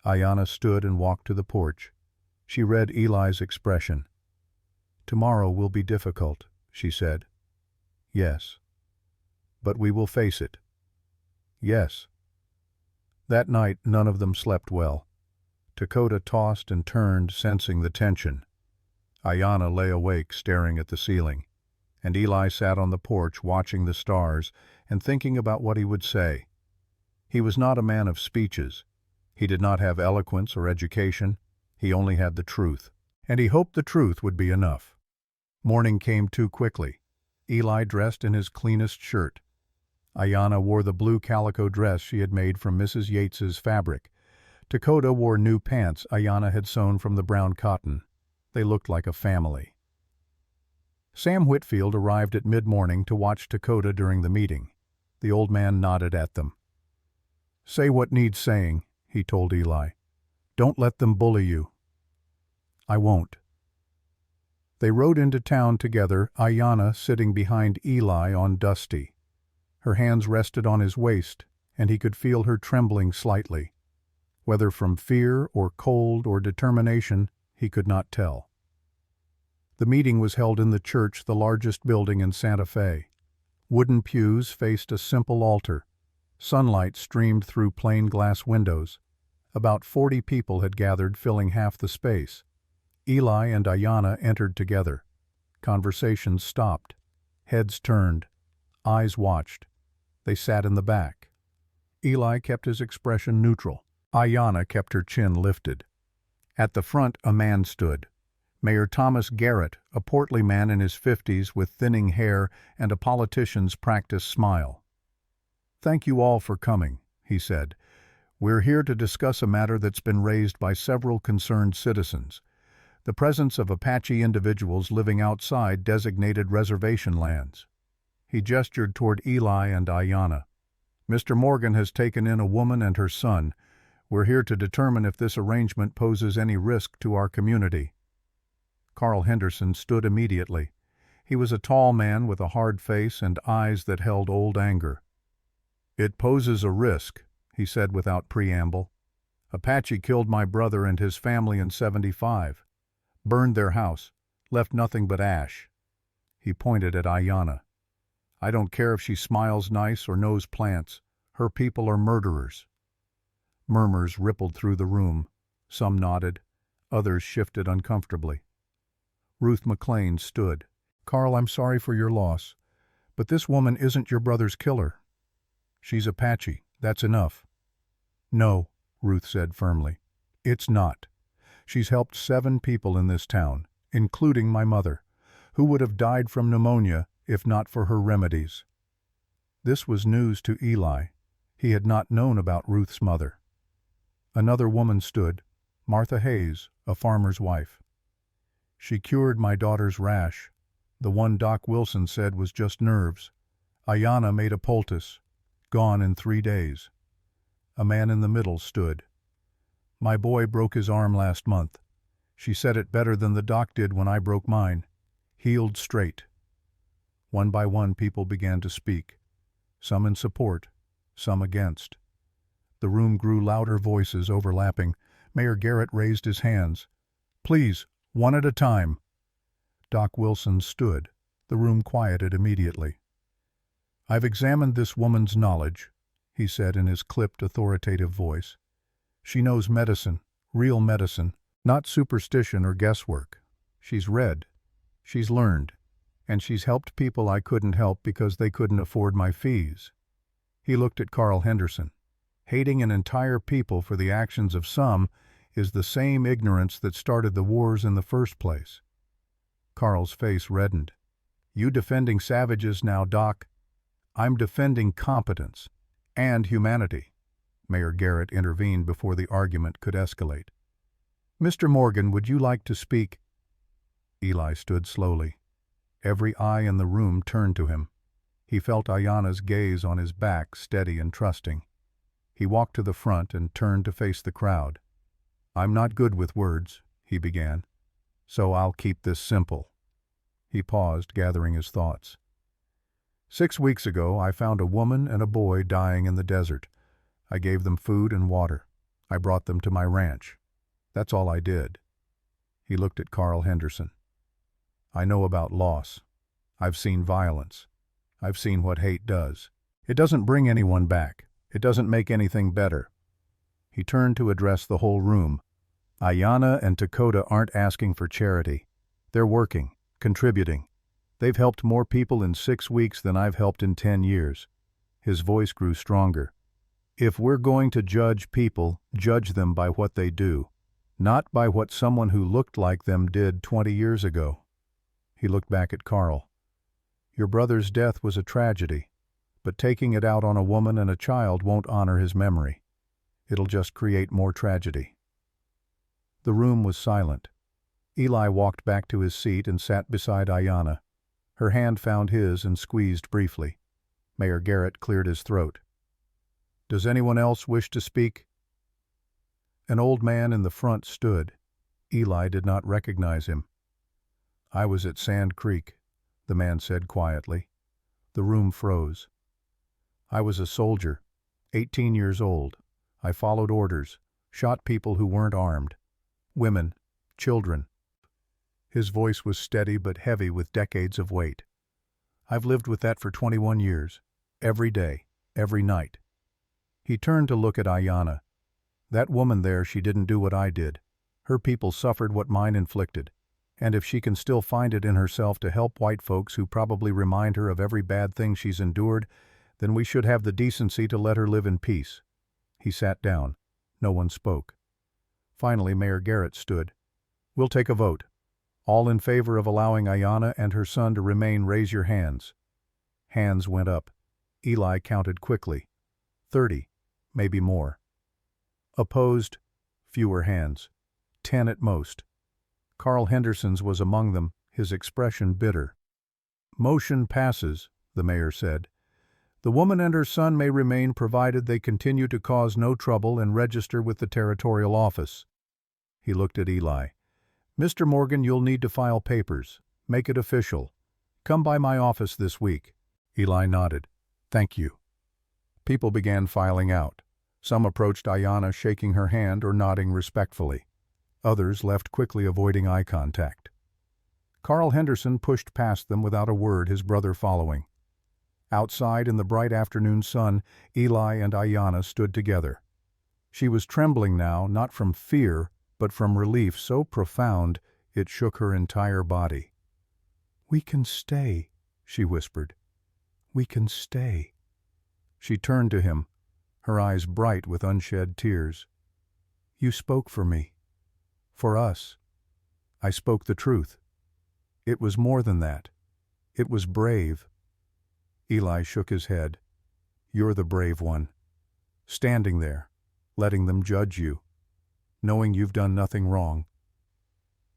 Ayanna stood and walked to the porch. She read Eli's expression. "Tomorrow will be difficult," she said. "Yes." "But we will face it." "Yes." That night none of them slept well. Takoda tossed and turned, sensing the tension. Ayanna lay awake, staring at the ceiling, and Eli sat on the porch watching the stars and thinking about what he would say. He was not a man of speeches. He did not have eloquence or education. He only had the truth, and he hoped the truth would be enough. Morning came too quickly. Eli dressed in his cleanest shirt. Ayanna wore the blue calico dress she had made from Mrs. Yates's fabric. Takoda wore new pants Ayanna had sewn from the brown cotton. They looked like a family. Sam Whitfield arrived at mid-morning to watch Takoda during the meeting. The old man nodded at them. "Say what needs saying," he told Eli. "Don't let them bully you." "I won't." They rode into town together, Ayanna sitting behind Eli on Dusty. Her hands rested on his waist, and he could feel her trembling slightly. Whether from fear or cold or determination, he could not tell. The meeting was held in the church, the largest building in Santa Fe. Wooden pews faced a simple altar. Sunlight streamed through plain glass windows. About 40 people had gathered, filling half the space. Eli and Ayanna entered together. Conversations stopped. Heads turned. Eyes watched. They sat in the back. Eli kept his expression neutral. Ayanna kept her chin lifted. At the front, a man stood. Mayor Thomas Garrett, a portly man in his 50s with thinning hair and a politician's practiced smile. "Thank you all for coming," he said. "We're here to discuss a matter that's been raised by several concerned citizens. The presence of Apache individuals living outside designated reservation lands." He gestured toward Eli and Ayanna. "Mr. Morgan has taken in a woman and her son. We're here to determine if this arrangement poses any risk to our community." Carl Henderson stood immediately. He was a tall man with a hard face and eyes that held old anger. "It poses a risk," he said without preamble. "Apache killed my brother and his family in '75, burned their house, left nothing but ash." He pointed at Ayanna. "I don't care if she smiles nice or knows plants. Her people are murderers." Murmurs rippled through the room. Some nodded, others shifted uncomfortably. Ruth McLean stood. "Carl, I'm sorry for your loss, but this woman isn't your brother's killer. She's Apache, that's enough." "No," Ruth said firmly. "It's not. She's helped 7 people in this town, including my mother, who would have died from pneumonia if not for her remedies." This was news to Eli. He had not known about Ruth's mother. Another woman stood, Martha Hayes, a farmer's wife. "She cured my daughter's rash. The one Doc Wilson said was just nerves. Ayanna made a poultice. Gone in 3 days." A man in the middle stood. "My boy broke his arm last month. She said it better than the doc did when I broke mine. Healed straight." One by one people began to speak, some in support, some against. The room grew louder, voices overlapping. Mayor Garrett raised his hands. "Please, one at a time." Doc Wilson stood. The room quieted immediately. "I've examined this woman's knowledge," he said in his clipped, authoritative voice. "She knows medicine, real medicine, not superstition or guesswork. She's read, she's learned, and she's helped people I couldn't help because they couldn't afford my fees." He looked at Carl Henderson. "Hating an entire people for the actions of some is the same ignorance that started the wars in the first place." Carl's face reddened. "You defending savages now, Doc?" "I'm defending competence and humanity." Mayor Garrett intervened before the argument could escalate. "Mr. Morgan, would you like to speak?" Eli stood slowly. Every eye in the room turned to him. He felt Ayanna's gaze on his back, steady and trusting. He walked to the front and turned to face the crowd. "I'm not good with words," he began, "so I'll keep this simple." He paused, gathering his thoughts. 6 weeks ago, I found a woman and a boy dying in the desert. I gave them food and water. I brought them to my ranch. That's all I did." He looked at Carl Henderson. "I know about loss. I've seen violence. I've seen what hate does. It doesn't bring anyone back. It doesn't make anything better." He turned to address the whole room. "Ayanna and Dakota aren't asking for charity. They're working, contributing. They've helped more people in 6 weeks than I've helped in 10 years. His voice grew stronger. "If we're going to judge people, judge them by what they do, not by what someone who looked like them did 20 years ago." He looked back at Carl. "Your brother's death was a tragedy, but taking it out on a woman and a child won't honor his memory. It'll just create more tragedy." The room was silent. Eli walked back to his seat and sat beside Ayanna. Her hand found his and squeezed briefly. Mayor Garrett cleared his throat. "Does anyone else wish to speak?" An old man in the front stood. Eli did not recognize him. "I was at Sand Creek," the man said quietly. The room froze. "I was a soldier, 18 years old. I followed orders, shot people who weren't armed. Women, children." His voice was steady but heavy with decades of weight. "I've lived with that for 21 years, every day, every night." He turned to look at Ayanna. "That woman there, she didn't do what I did. Her people suffered what mine inflicted. And if she can still find it in herself to help white folks who probably remind her of every bad thing she's endured, then we should have the decency to let her live in peace." He sat down. No one spoke. Finally, Mayor Garrett stood. "We'll take a vote. All in favor of allowing Ayanna and her son to remain, raise your hands." Hands went up. Eli counted quickly. 30, maybe more. Opposed? Fewer hands. 10 at most. Carl Henderson's was among them, his expression bitter. "Motion passes," the mayor said. "The woman and her son may remain provided they continue to cause no trouble and register with the territorial office." He looked at Eli. "Mr. Morgan, you'll need to file papers. Make it official. Come by my office this week." Eli nodded. "Thank you." People began filing out. Some approached Ayanna, shaking her hand or nodding respectfully. Others left quickly, avoiding eye contact. Carl Henderson pushed past them without a word, his brother following. Outside in the bright afternoon sun, Eli and Ayanna stood together. She was trembling now, not from fear, but from relief so profound it shook her entire body. "We can stay," she whispered. "We can stay." She turned to him, her eyes bright with unshed tears. "You spoke for me. For us. I spoke the truth. It was more than that. It was brave." Eli shook his head. "You're the brave one. Standing there, letting them judge you, knowing you've done nothing wrong."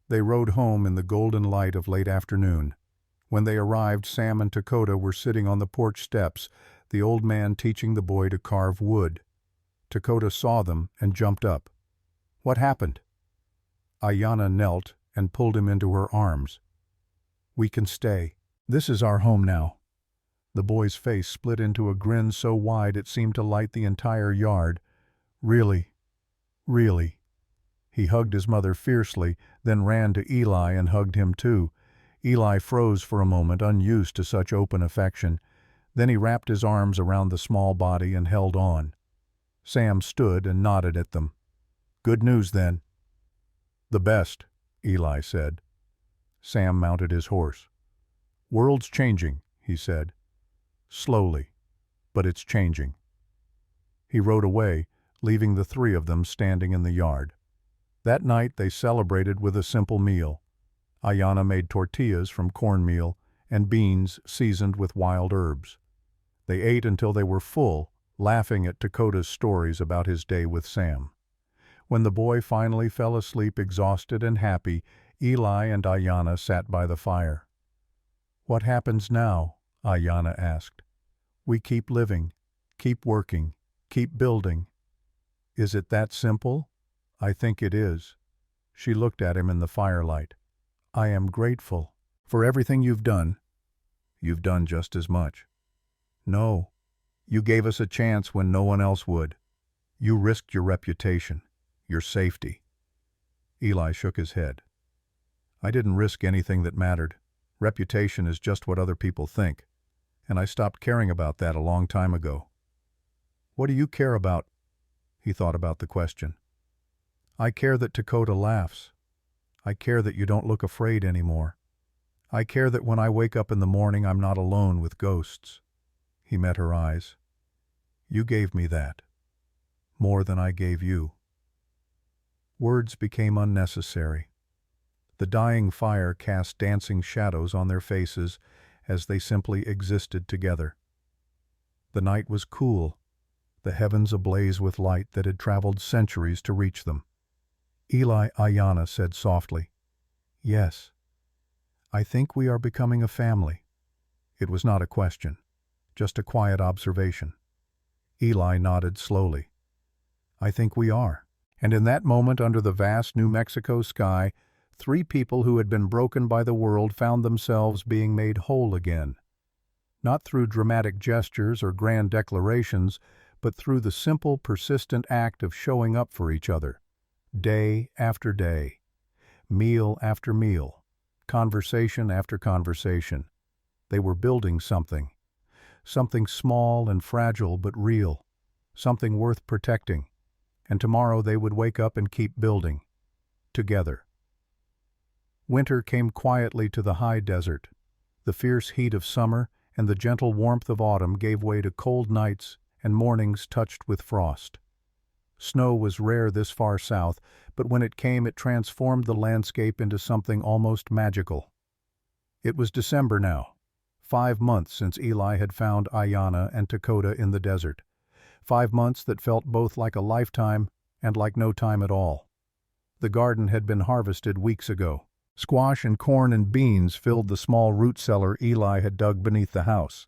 They rode home in the golden light of late afternoon. When they arrived, Sam and Dakota were sitting on the porch steps, the old man teaching the boy to carve wood. Dakota saw them and jumped up. "What happened?" Ayanna knelt and pulled him into her arms. "We can stay. This is our home now." The boy's face split into a grin so wide it seemed to light the entire yard. "Really? Really?" He hugged his mother fiercely, then ran to Eli and hugged him too. Eli froze for a moment, unused to such open affection. Then he wrapped his arms around the small body and held on. Sam stood and nodded at them. "Good news, then." "The best," Eli said. Sam mounted his horse. "World's changing," he said. "Slowly, but it's changing." He rode away, leaving the three of them standing in the yard. That night they celebrated with a simple meal. Ayanna made tortillas from cornmeal and beans seasoned with wild herbs. They ate until they were full, laughing at Dakota's stories about his day with Sam. When the boy finally fell asleep exhausted and happy, Eli and Ayanna sat by the fire. "What happens now?" Ayanna asked. "We keep living, keep working, keep building." "Is it that simple?" "I think it is." She looked at him in the firelight. "I am grateful for everything you've done." "You've done just as much." "No. You gave us a chance when no one else would. You risked your reputation, your safety." Eli shook his head. "I didn't risk anything that mattered. Reputation is just what other people think, and I stopped caring about that a long time ago." "What do you care about?" He thought about the question. "I care that Dakota laughs. I care that you don't look afraid anymore. I care that when I wake up in the morning I'm not alone with ghosts." He met her eyes. "You gave me that. More than I gave you." Words became unnecessary. The dying fire cast dancing shadows on their faces as they simply existed together. The night was cool, the heavens ablaze with light that had traveled centuries to reach them. Ayanna said softly, "Yes, I think we are becoming a family." It was not a question, just a quiet observation. Eli nodded slowly. "I think we are." And in that moment, under the vast New Mexico sky, three people who had been broken by the world found themselves being made whole again. Not through dramatic gestures or grand declarations, but through the simple, persistent act of showing up for each other. Day after day, meal after meal, conversation after conversation. They were building something small and fragile but real, something worth protecting, and tomorrow they would wake up and keep building, together. Winter came quietly to the high desert. The fierce heat of summer and the gentle warmth of autumn gave way to cold nights and mornings touched with frost. Snow was rare this far south, but when it came it transformed the landscape into something almost magical. It was December now, 5 months since Eli had found Ayanna and Dakota in the desert. 5 months that felt both like a lifetime and like no time at all. The garden had been harvested weeks ago. Squash and corn and beans filled the small root cellar Eli had dug beneath the house.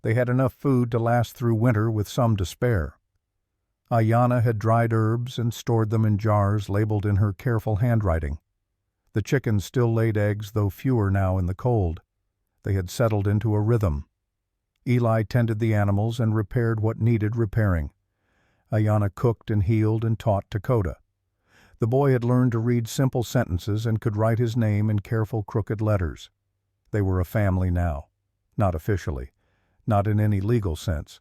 They had enough food to last through winter with some to spare. Ayanna had dried herbs and stored them in jars labeled in her careful handwriting. The chickens still laid eggs, though fewer now in the cold. They had settled into a rhythm. Eli tended the animals and repaired what needed repairing. Ayanna cooked and healed and taught Dakota. The boy had learned to read simple sentences and could write his name in careful crooked letters. They were a family now, not officially, not in any legal sense,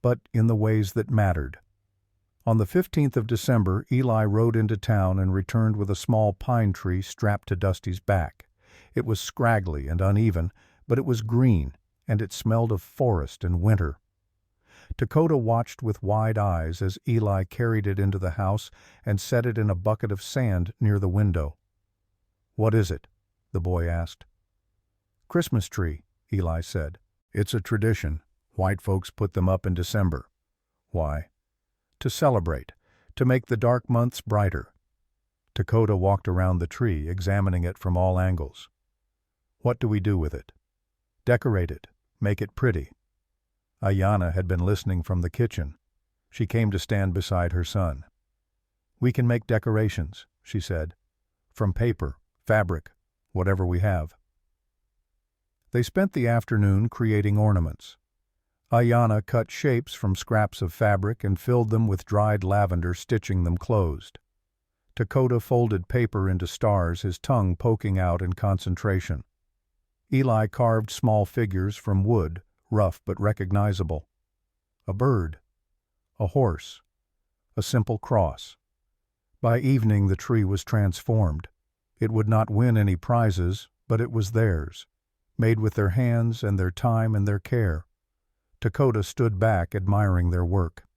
but in the ways that mattered. On the 15th of December, Eli rode into town and returned with a small pine tree strapped to Dusty's back. It was scraggly and uneven, but it was green, and it smelled of forest and winter. Dakota watched with wide eyes as Eli carried it into the house and set it in a bucket of sand near the window. "What is it?" the boy asked. "Christmas tree," Eli said. "It's a tradition. White folks put them up in December." "Why?" "To celebrate, to make the dark months brighter." Dakota walked around the tree, examining it from all angles. "What do we do with it?" "Decorate it, make it pretty." Ayanna had been listening from the kitchen. She came to stand beside her son. "We can make decorations," she said, "from paper, fabric, whatever we have." They spent the afternoon creating ornaments. Ayanna cut shapes from scraps of fabric and filled them with dried lavender, stitching them closed. Dakota folded paper into stars, his tongue poking out in concentration. Eli carved small figures from wood, rough but recognizable. A bird, a horse, a simple cross. By evening the tree was transformed. It would not win any prizes, but it was theirs, made with their hands and their time and their care. Dakota stood back, admiring their work.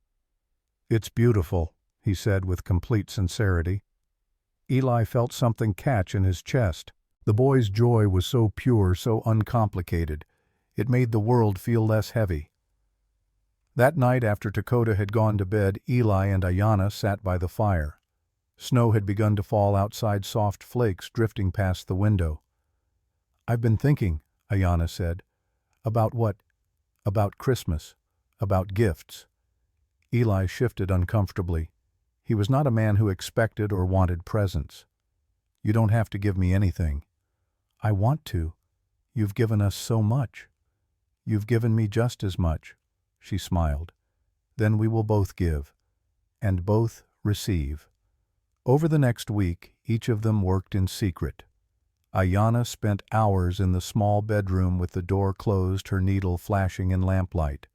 "It's beautiful," he said with complete sincerity. Eli felt something catch in his chest. The boy's joy was so pure, so uncomplicated. It made the world feel less heavy. That night after Dakota had gone to bed, Eli and Ayanna sat by the fire. Snow had begun to fall outside, soft flakes drifting past the window. "I've been thinking," Ayanna said. "About what?" "About Christmas. About gifts." Eli shifted uncomfortably. He was not a man who expected or wanted presents. "You don't have to give me anything." "I want to. You've given us so much." "You've given me just as much." She smiled. "Then we will both give, and both receive." Over the next week, each of them worked in secret. Ayanna spent hours in the small bedroom with the door closed, her needle flashing in lamplight.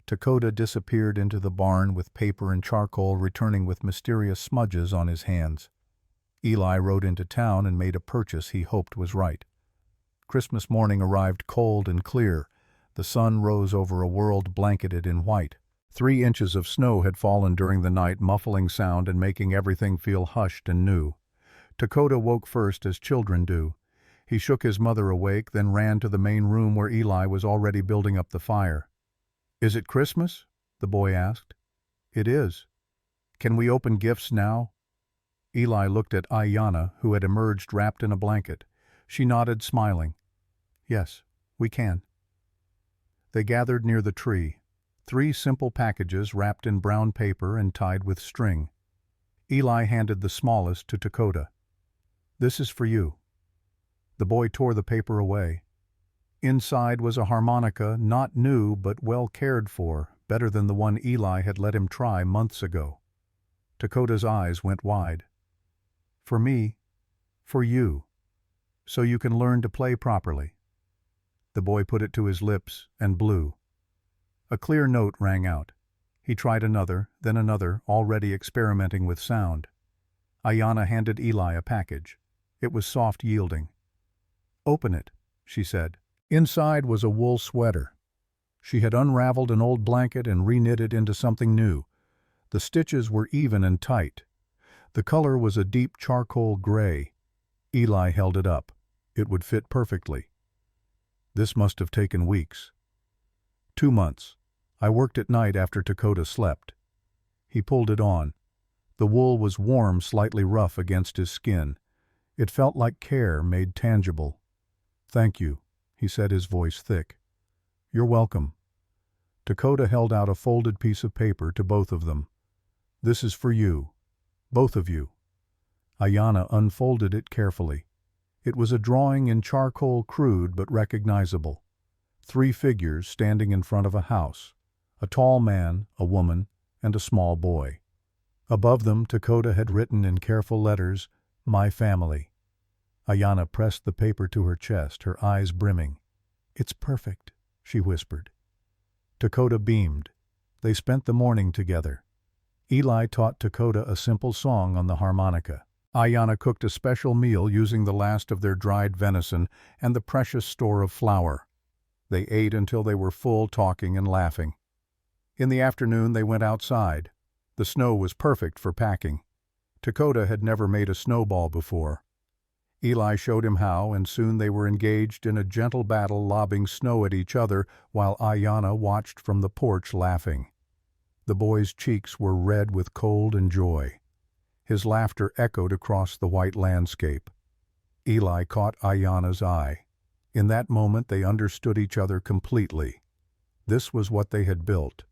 Dakota disappeared into the barn with paper and charcoal, returning with mysterious smudges on his hands. Eli rode into town and made a purchase he hoped was right. Christmas morning arrived cold and clear. The sun rose over a world blanketed in white. 3 inches of snow had fallen during the night, muffling sound and making everything feel hushed and new. Dakota woke first, as children do. He shook his mother awake, then ran to the main room where Eli was already building up the fire. "Is it Christmas?" the boy asked. "It is." "Can we open gifts now?" Eli looked at Ayanna, who had emerged wrapped in a blanket. She nodded, smiling. "Yes, we can." They gathered near the tree. 3 simple packages wrapped in brown paper and tied with string. Eli handed the smallest to Dakota. "This is for you." The boy tore the paper away. Inside was a harmonica, not new but well cared for, better than the one Eli had let him try months ago. Dakota's eyes went wide. "For me, for you, so you can learn to play properly." The boy put it to his lips and blew. A clear note rang out. He tried another, then another, already experimenting with sound. Ayanna handed Eli a package. It was soft yielding. "Open it," she said. Inside was a wool sweater. She had unraveled an old blanket and reknit it into something new. The stitches were even and tight. The color was a deep charcoal gray. Eli held it up. It would fit perfectly. This must have taken weeks. 2 months. I worked at night after Dakota slept. He pulled it on. The wool was warm, slightly rough against his skin. It felt like care made tangible. "Thank you," he said, his voice thick. "You're welcome." Dakota held out a folded piece of paper to both of them. "This is for you, both of you." Ayanna unfolded it carefully. It was a drawing in charcoal, crude but recognizable. 3 figures standing in front of a house: a tall man, a woman, and a small boy. Above them, Dakota had written in careful letters, "My family." Ayanna pressed the paper to her chest, her eyes brimming. "It's perfect," she whispered. Dakota beamed. They spent the morning together. Eli taught Dakota a simple song on the harmonica. Ayanna cooked a special meal using the last of their dried venison and the precious store of flour. They ate until they were full, talking and laughing. In the afternoon they went outside. The snow was perfect for packing. Dakota had never made a snowball before. Eli showed him how, and soon they were engaged in a gentle battle, lobbing snow at each other while Ayanna watched from the porch laughing. The boy's cheeks were red with cold and joy. His laughter echoed across the white landscape. Eli caught Ayanna's eye. In that moment they understood each other completely. This was what they had built.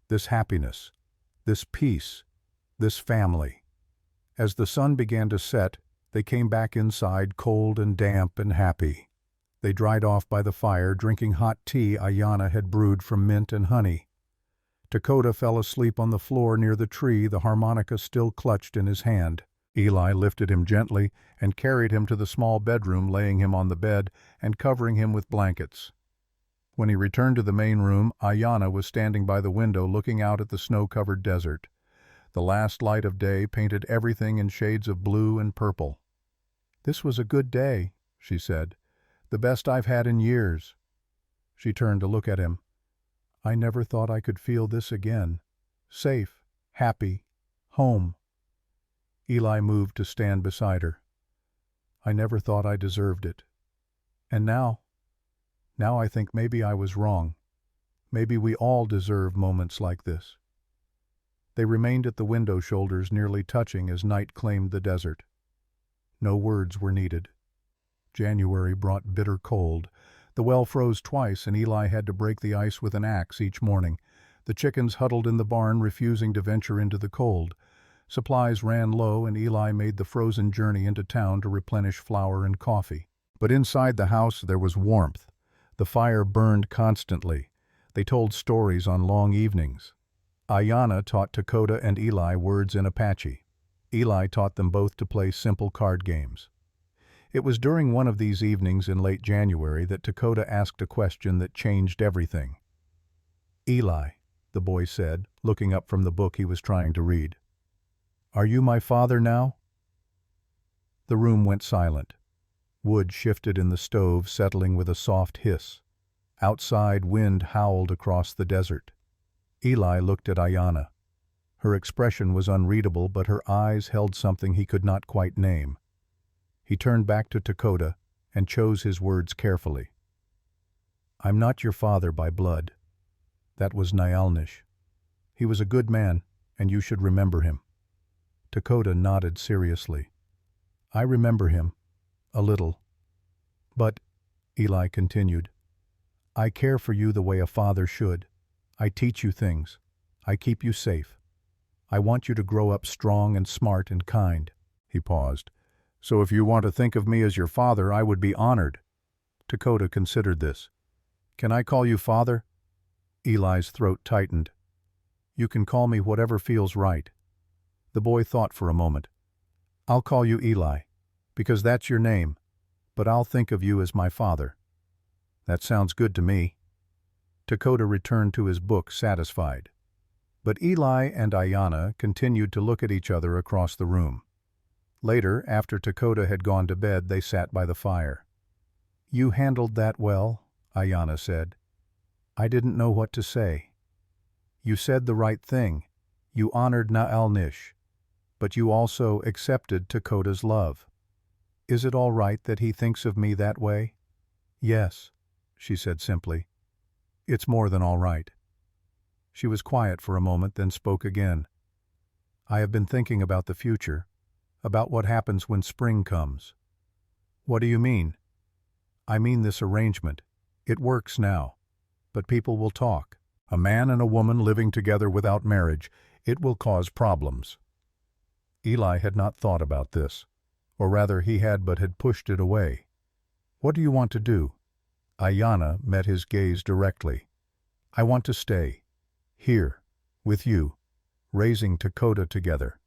This happiness, this peace, this family. As the sun began to set, they came back inside, cold and damp and happy. They dried off by the fire, drinking hot tea Ayanna had brewed from mint and honey. Dakota fell asleep on the floor near the tree, the harmonica still clutched in his hand. Eli lifted him gently and carried him to the small bedroom, laying him on the bed and covering him with blankets. When he returned to the main room, Ayanna was standing by the window looking out at the snow-covered desert. The last light of day painted everything in shades of blue and purple. "This was a good day," she said. "The best I've had in years." She turned to look at him. "I never thought I could feel this again. Safe, happy, home." Eli moved to stand beside her. "I never thought I deserved it. And now I think maybe I was wrong. Maybe we all deserve moments like this." They remained at the window shoulders, nearly touching as night claimed the desert. No words were needed. January brought bitter cold. The well froze twice, and Eli had to break the ice with an axe each morning. The chickens huddled in the barn, refusing to venture into the cold. Supplies ran low, and Eli made the frozen journey into town to replenish flour and coffee. But inside the house there was warmth. The fire burned constantly. They told stories on long evenings. Ayanna taught Dakota and Eli words in Apache. Eli taught them both to play simple card games. It was during one of these evenings in late January that Dakota asked a question that changed everything. "Eli," the boy said, looking up from the book he was trying to read, "are you my father now?" The room went silent. Wood shifted in the stove, settling with a soft hiss. Outside, wind howled across the desert. Eli looked at Ayanna. Her expression was unreadable, but her eyes held something he could not quite name. He turned back to Dakota and chose his words carefully. "I'm not your father by blood. That was Nyalnish. He was a good man, and you should remember him." Dakota nodded seriously. "I remember him, a little. But," Eli continued, "I care for you the way a father should. I teach you things. I keep you safe. I want you to grow up strong and smart and kind." He paused. "So if you want to think of me as your father, I would be honored." Dakota considered this. "Can I call you father?" Eli's throat tightened. "You can call me whatever feels right." The boy thought for a moment. "I'll call you Eli, because that's your name, but I'll think of you as my father." "That sounds good to me." Dakota returned to his book, satisfied. But Eli and Ayanna continued to look at each other across the room. Later, after Dakota had gone to bed, they sat by the fire. "You handled that well," Ayanna said. "I didn't know what to say. You said the right thing. You honored Nyalnish, but you also accepted Dakota's love. Is it all right that he thinks of me that way?" "Yes," she said simply. "It's more than all right." She was quiet for a moment, then spoke again. "I have been thinking about the future, about what happens when spring comes." "What do you mean?" "I mean this arrangement. It works now, but people will talk. A man and a woman living together without marriage, it will cause problems." Eli had not thought about this. Or rather, he had pushed it away. "What do you want to do?" Ayanna met his gaze directly. "I want to stay. Here. With you. Raising Dakota together."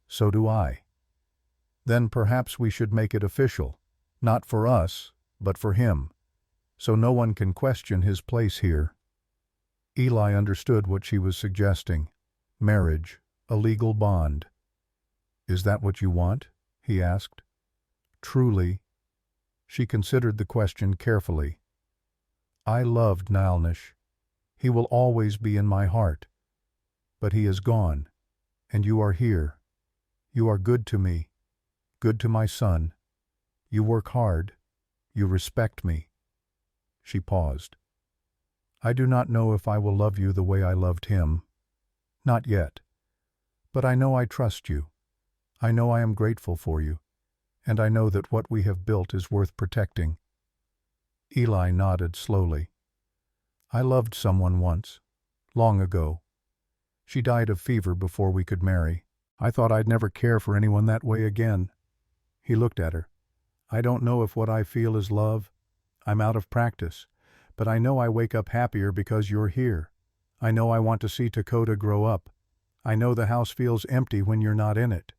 "So do I." "Then perhaps we should make it official. Not for us, but for him. So no one can question his place here." Eli understood what she was suggesting. Marriage, a legal bond. "Is that what you want?" he asked. "Truly." She considered the question carefully. "I loved Nalnish. He will always be in my heart. But he is gone, and you are here. You are good to me, good to my son. You work hard. You respect me." She paused. "I do not know if I will love you the way I loved him. Not yet. But I know I trust you. I know I am grateful for you. And I know that what we have built is worth protecting." Eli nodded slowly. "I loved someone once, long ago. She died of fever before we could marry. I thought I'd never care for anyone that way again." He looked at her. "I don't know if what I feel is love. I'm out of practice. But I know I wake up happier because you're here. I know I want to see Dakota grow up. I know the house feels empty when you're not in it."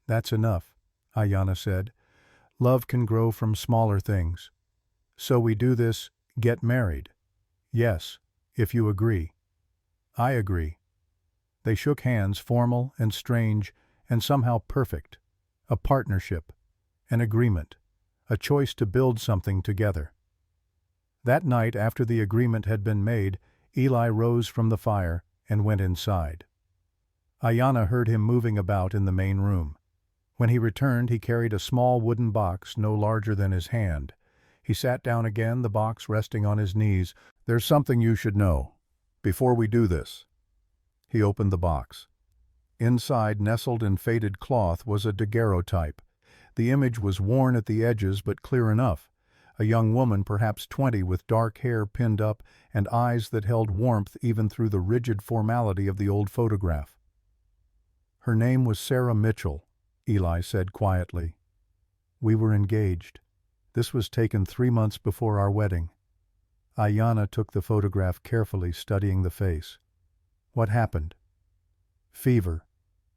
"That's enough," Ayanna said. "Love can grow from smaller things. So we do this, get married." "Yes, if you agree." "I agree." They shook hands, formal and strange and somehow perfect. A partnership, an agreement, a choice to build something together. That night, after the agreement had been made, Eli rose from the fire and went inside. Ayanna heard him moving about in the main room. When he returned, he carried a small wooden box no larger than his hand. He sat down again, the box resting on his knees. "There's something you should know. Before we do this." He opened the box. Inside, nestled in faded cloth, was a daguerreotype. The image was worn at the edges, but clear enough. A young woman, perhaps 20, with dark hair pinned up and eyes that held warmth even through the rigid formality of the old photograph. "Her name was Sarah Mitchell," Eli said quietly. "We were engaged. This was taken 3 months before our wedding." Ayanna took the photograph carefully, studying the face. "What happened?" "Fever.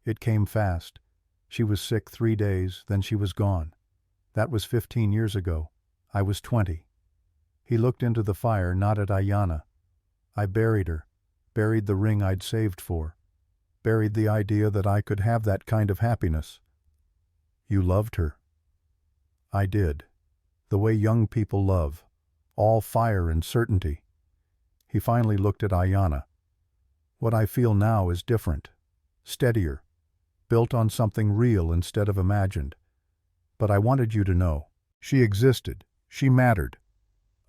It came fast. She was sick 3 days, then she was gone. That was 15 years ago. I was 20. He looked into the fire, not at Ayanna. "I buried her, buried the ring I'd saved for, buried the idea that I could have that kind of happiness." "You loved her." "I did. The way young people love. All fire and certainty." He finally looked at Ayanna. "What I feel now is different. Steadier. Built on something real instead of imagined. But I wanted you to know. She existed. She mattered."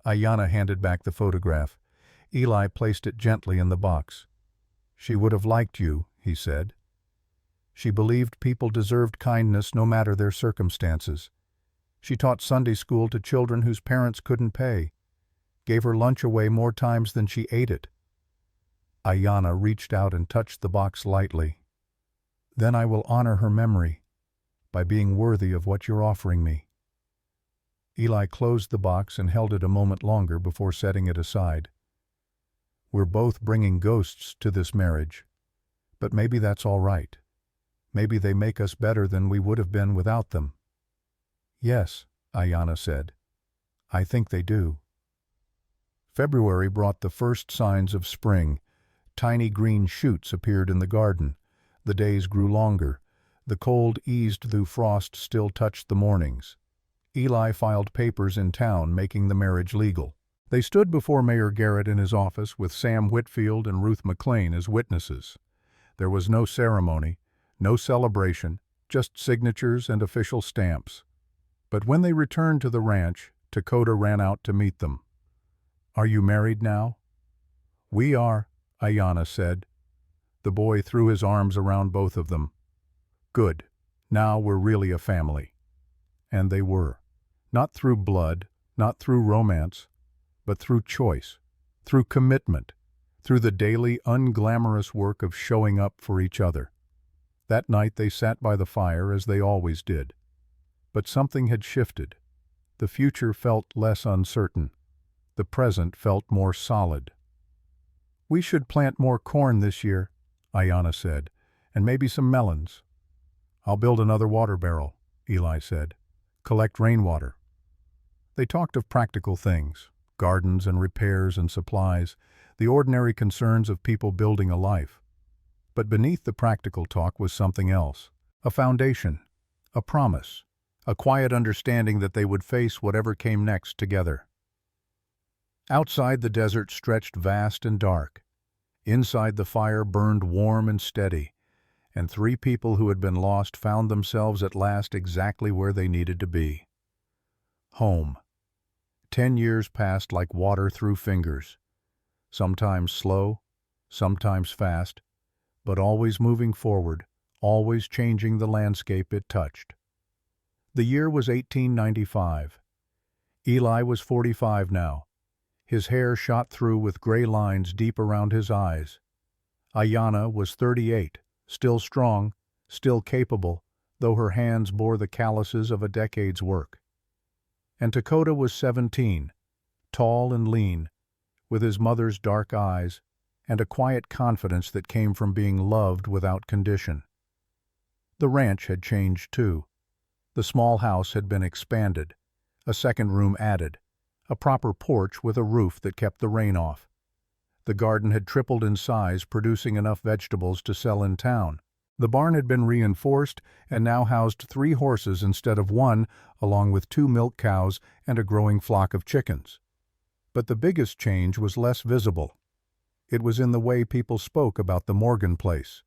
Ayanna handed back the photograph. Eli placed it gently in the box. "She would have liked you," he said. "She believed people deserved kindness no matter their circumstances. She taught Sunday school to children whose parents couldn't pay. Gave her lunch away more times than she ate it." Ayanna reached out and touched the box lightly. "Then I will honor her memory by being worthy of what you're offering me." Eli closed the box and held it a moment longer before setting it aside. "We're both bringing ghosts to this marriage. But maybe that's all right. Maybe they make us better than we would have been without them." "Yes," Ayanna said. "I think they do." February brought the first signs of spring. Tiny green shoots appeared in the garden. The days grew longer. The cold eased though frost still touched the mornings. Eli filed papers in town making the marriage legal. They stood before Mayor Garrett in his office with Sam Whitfield and Ruth McLean as witnesses. There was no ceremony, no celebration, just signatures and official stamps. But when they returned to the ranch, Dakota ran out to meet them. "Are you married now?" "We are," Ayanna said. The boy threw his arms around both of them. "Good. Now we're really a family." And they were. Not through blood, not through romance, but through choice, through commitment, through the daily, unglamorous work of showing up for each other. That night they sat by the fire as they always did. But something had shifted. The future felt less uncertain. The present felt more solid. "We should plant more corn this year," Ayanna said, "and maybe some melons." "I'll build another water barrel," Eli said. "Collect rainwater." They talked of practical things, gardens and repairs and supplies, the ordinary concerns of people building a life. But beneath the practical talk was something else, a foundation, a promise, a quiet understanding that they would face whatever came next together. Outside, the desert stretched vast and dark. Inside, the fire burned warm and steady, and three people who had been lost found themselves at last exactly where they needed to be. Home. 10 years passed like water through fingers, sometimes slow, sometimes fast, but always moving forward, always changing the landscape it touched. The year was 1895. Eli was 45 now. His hair shot through with gray lines deep around his eyes. Ayanna was 38, still strong, still capable, though her hands bore the calluses of a decade's work. And Dakota was 17, tall and lean, with his mother's dark eyes and a quiet confidence that came from being loved without condition. The ranch had changed too. The small house had been expanded, a second room added, a proper porch with a roof that kept the rain off. The garden had tripled in size, producing enough vegetables to sell in town. The barn had been reinforced and now housed 3 horses instead of 1, along with 2 milk cows and a growing flock of chickens. But the biggest change was less visible. It was in the way people spoke about the Morgan place.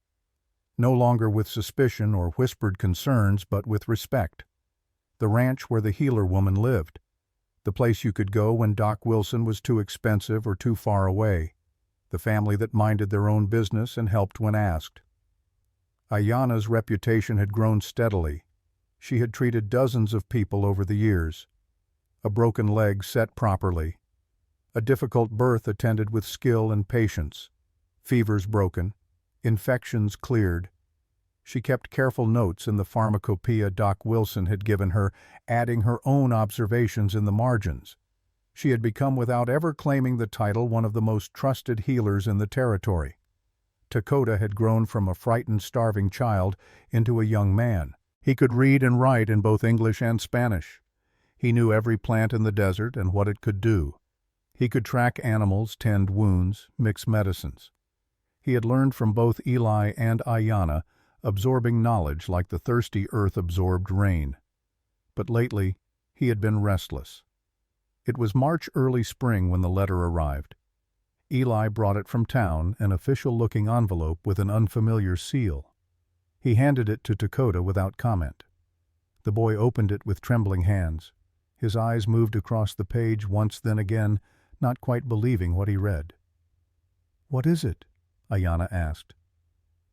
No longer with suspicion or whispered concerns, but with respect. The ranch where the healer woman lived. The place you could go when Doc Wilson was too expensive or too far away. The family that minded their own business and helped when asked. Ayanna's reputation had grown steadily. She had treated dozens of people over the years. A broken leg set properly. A difficult birth attended with skill and patience. Fevers broken. Infections cleared. She kept careful notes in the pharmacopoeia Doc Wilson had given her, adding her own observations in the margins. She had become, without ever claiming the title, one of the most trusted healers in the territory. Dakota had grown from a frightened, starving child into a young man. He could read and write in both English and Spanish. He knew every plant in the desert and what it could do. He could track animals, tend wounds, mix medicines. He had learned from both Eli and Ayanna, absorbing knowledge like the thirsty earth absorbed rain. But lately, he had been restless. It was March, early spring, when the letter arrived. Eli brought it from town, an official-looking envelope with an unfamiliar seal. He handed it to Dakota without comment. The boy opened it with trembling hands. His eyes moved across the page once, then again, not quite believing what he read. "What is it?" Ayanna asked.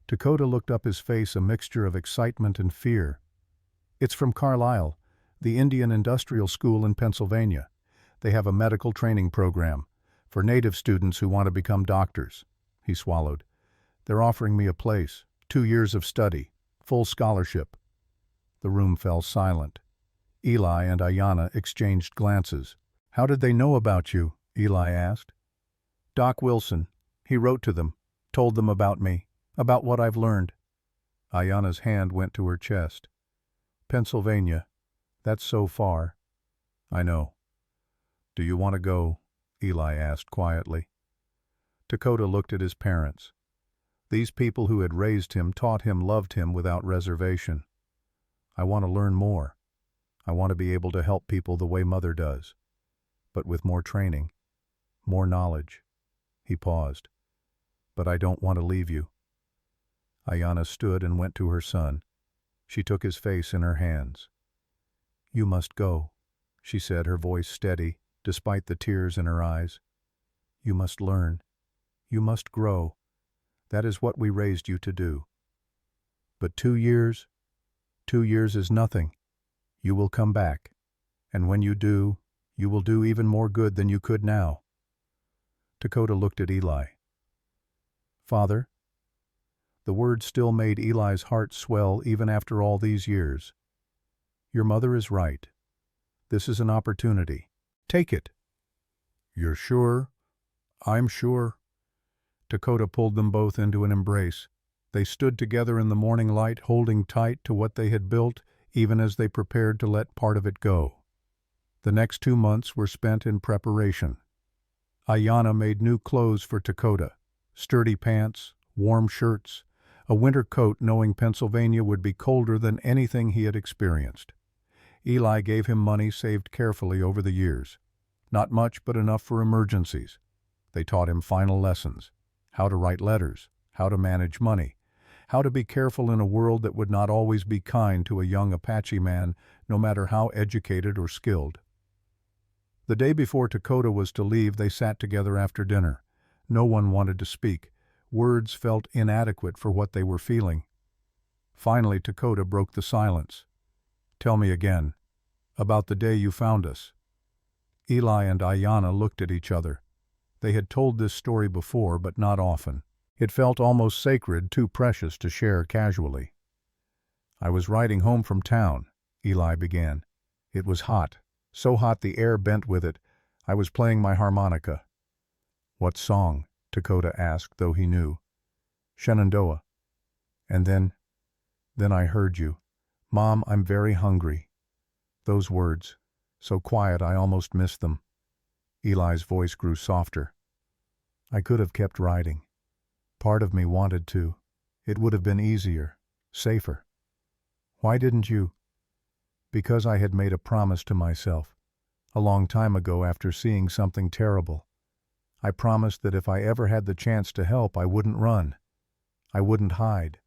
Dakota looked up, his face a mixture of excitement and fear. "It's from Carlisle, the Indian Industrial School in Pennsylvania. They have a medical training program for native students who want to become doctors." He swallowed. "They're offering me a place, 2 years of study, full scholarship." The room fell silent. Eli and Ayanna exchanged glances. "How did they know about you?" Eli asked. "Doc Wilson. He wrote to them, told them about me, about what I've learned." Ayanna's hand went to her chest. "Pennsylvania. That's so far." "I know." "Do you want to go?" Eli asked quietly. Dakota looked at his parents. These people who had raised him, taught him, loved him without reservation. "I want to learn more. I want to be able to help people the way Mother does, but with more training, more knowledge." He paused. "But I don't want to leave you." Ayanna stood and went to her son. She took his face in her hands. "You must go," she said, her voice steady, despite the tears in her eyes. "You must learn. You must grow. That is what we raised you to do. But 2 years? 2 years is nothing. You will come back, and when you do, you will do even more good than you could now." Dakota looked at Eli. "Father?" The word still made Eli's heart swell even after all these years. Your mother is right. This is an opportunity. Take it." "You're sure?" "I'm sure." Dakota pulled them both into an embrace. They stood together in the morning light, holding tight to what they had built, even as they prepared to let part of it go. The next 2 months were spent in preparation. Ayanna made new clothes for Dakota: sturdy pants, warm shirts, a winter coat, knowing Pennsylvania would be colder than anything he had experienced. Eli gave him money saved carefully over the years. Not much, but enough for emergencies. They taught him final lessons: how to write letters, how to manage money, how to be careful in a world that would not always be kind to a young Apache man, no matter how educated or skilled. The day before Dakota was to leave, they sat together after dinner. No one wanted to speak. Words felt inadequate for what they were feeling. Finally, Dakota broke the silence. "Tell me again, about the day you found us." Eli and Ayanna looked at each other. They had told this story before, but not often. It felt almost sacred, too precious to share casually. "I was riding home from town," Eli began. "It was hot, so hot the air bent with it. I was playing my harmonica." "What song?" Dakota asked, though he knew. "Shenandoah. And then I heard you. 'Mom, I'm very hungry.' Those words, so quiet I almost missed them." Eli's voice grew softer. "I could have kept riding. Part of me wanted to. It would have been easier, safer." "Why didn't you?" "Because I had made a promise to myself, a long time ago after seeing something terrible. I promised that if I ever had the chance to help, I wouldn't run. I wouldn't hide."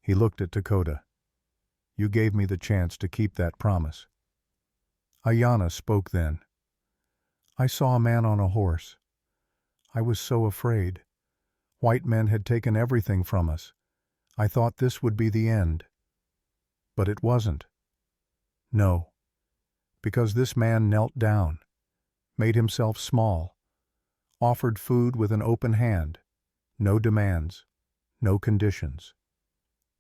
He looked at Dakota. "You gave me the chance to keep that promise." Ayanna spoke then. "I saw a man on a horse. I was so afraid. White men had taken everything from us. I thought this would be the end. But it wasn't. No. Because this man knelt down, made himself small, offered food with an open hand, no demands, no conditions.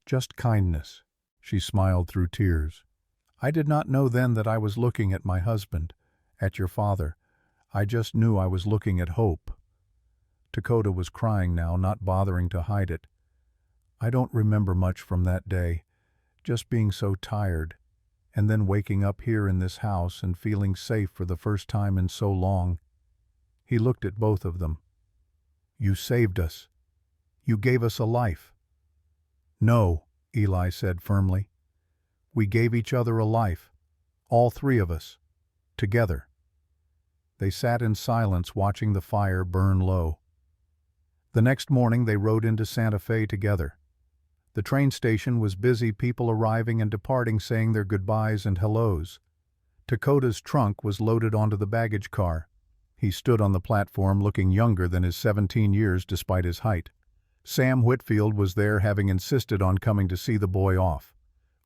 Just kindness." She smiled through tears. "I did not know then that I was looking at my husband, at your father. I just knew I was looking at hope." Dakota was crying now, not bothering to hide it. "I don't remember much from that day, just being so tired, and then waking up here in this house and feeling safe for the first time in so long." He looked at both of them. "You saved us. You gave us a life." "No," Eli said firmly. "We gave each other a life, all three of us, together." They sat in silence, watching the fire burn low. The next morning they rode into Santa Fe together. The train station was busy, people arriving and departing, saying their goodbyes and hellos. Dakota's trunk was loaded onto the baggage car. He stood on the platform looking younger than his 17 years despite his height. Sam Whitfield was there, having insisted on coming to see the boy off.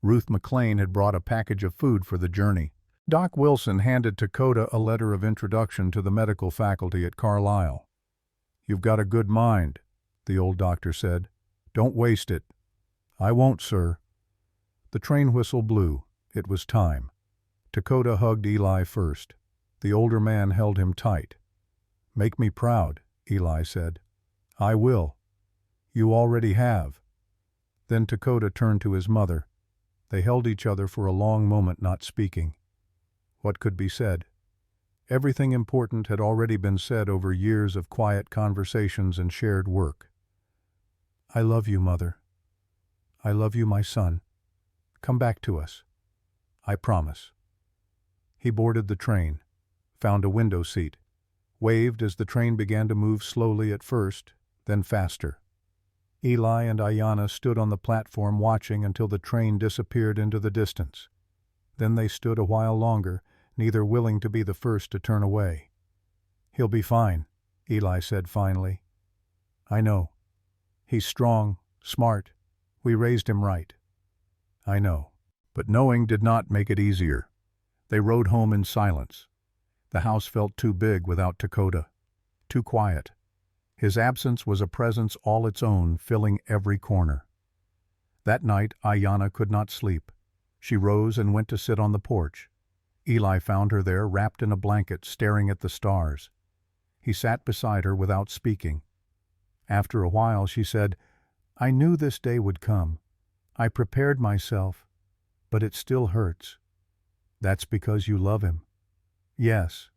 Ruth McLean had brought a package of food for the journey. Doc Wilson handed Dakota a letter of introduction to the medical faculty at Carlisle. "You've got a good mind," the old doctor said. "Don't waste it." "I won't, sir." The train whistle blew. It was time. Dakota hugged Eli first. The older man held him tight. "Make me proud," Eli said. "I will." "You already have." Then Dakota turned to his mother. They held each other for a long moment, not speaking. What could be said? Everything important had already been said over years of quiet conversations and shared work. "I love you, Mother. I love you, my son. Come back to us. I promise." He boarded the train, found a window seat, waved as the train began to move slowly at first, then faster. Eli and Ayanna stood on the platform watching until the train disappeared into the distance. Then they stood a while longer, neither willing to be the first to turn away. "He'll be fine," Eli said finally. "I know. He's strong, smart. We raised him right." "I know." But knowing did not make it easier. They rode home in silence. The house felt too big without Dakota, too quiet. His absence was a presence all its own, filling every corner. That night Ayanna could not sleep. She rose and went to sit on the porch. Eli found her there, wrapped in a blanket, staring at the stars. He sat beside her without speaking. After a while she said, "I knew this day would come. I prepared myself, but it still hurts." "That's because you love him." "Yes.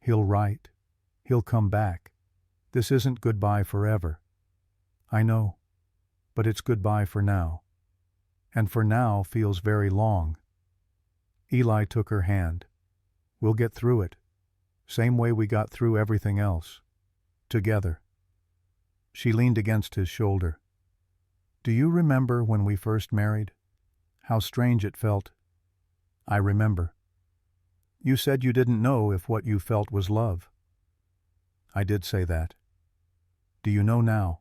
He'll write. He'll come back. This isn't goodbye forever." "I know, but it's goodbye for now. And for now feels very long." Eli took her hand. "We'll get through it. Same way we got through everything else. Together." She leaned against his shoulder. "Do you remember when we first married? How strange it felt?" "I remember. You said you didn't know if what you felt was love." "I did say that." "Do you know now?"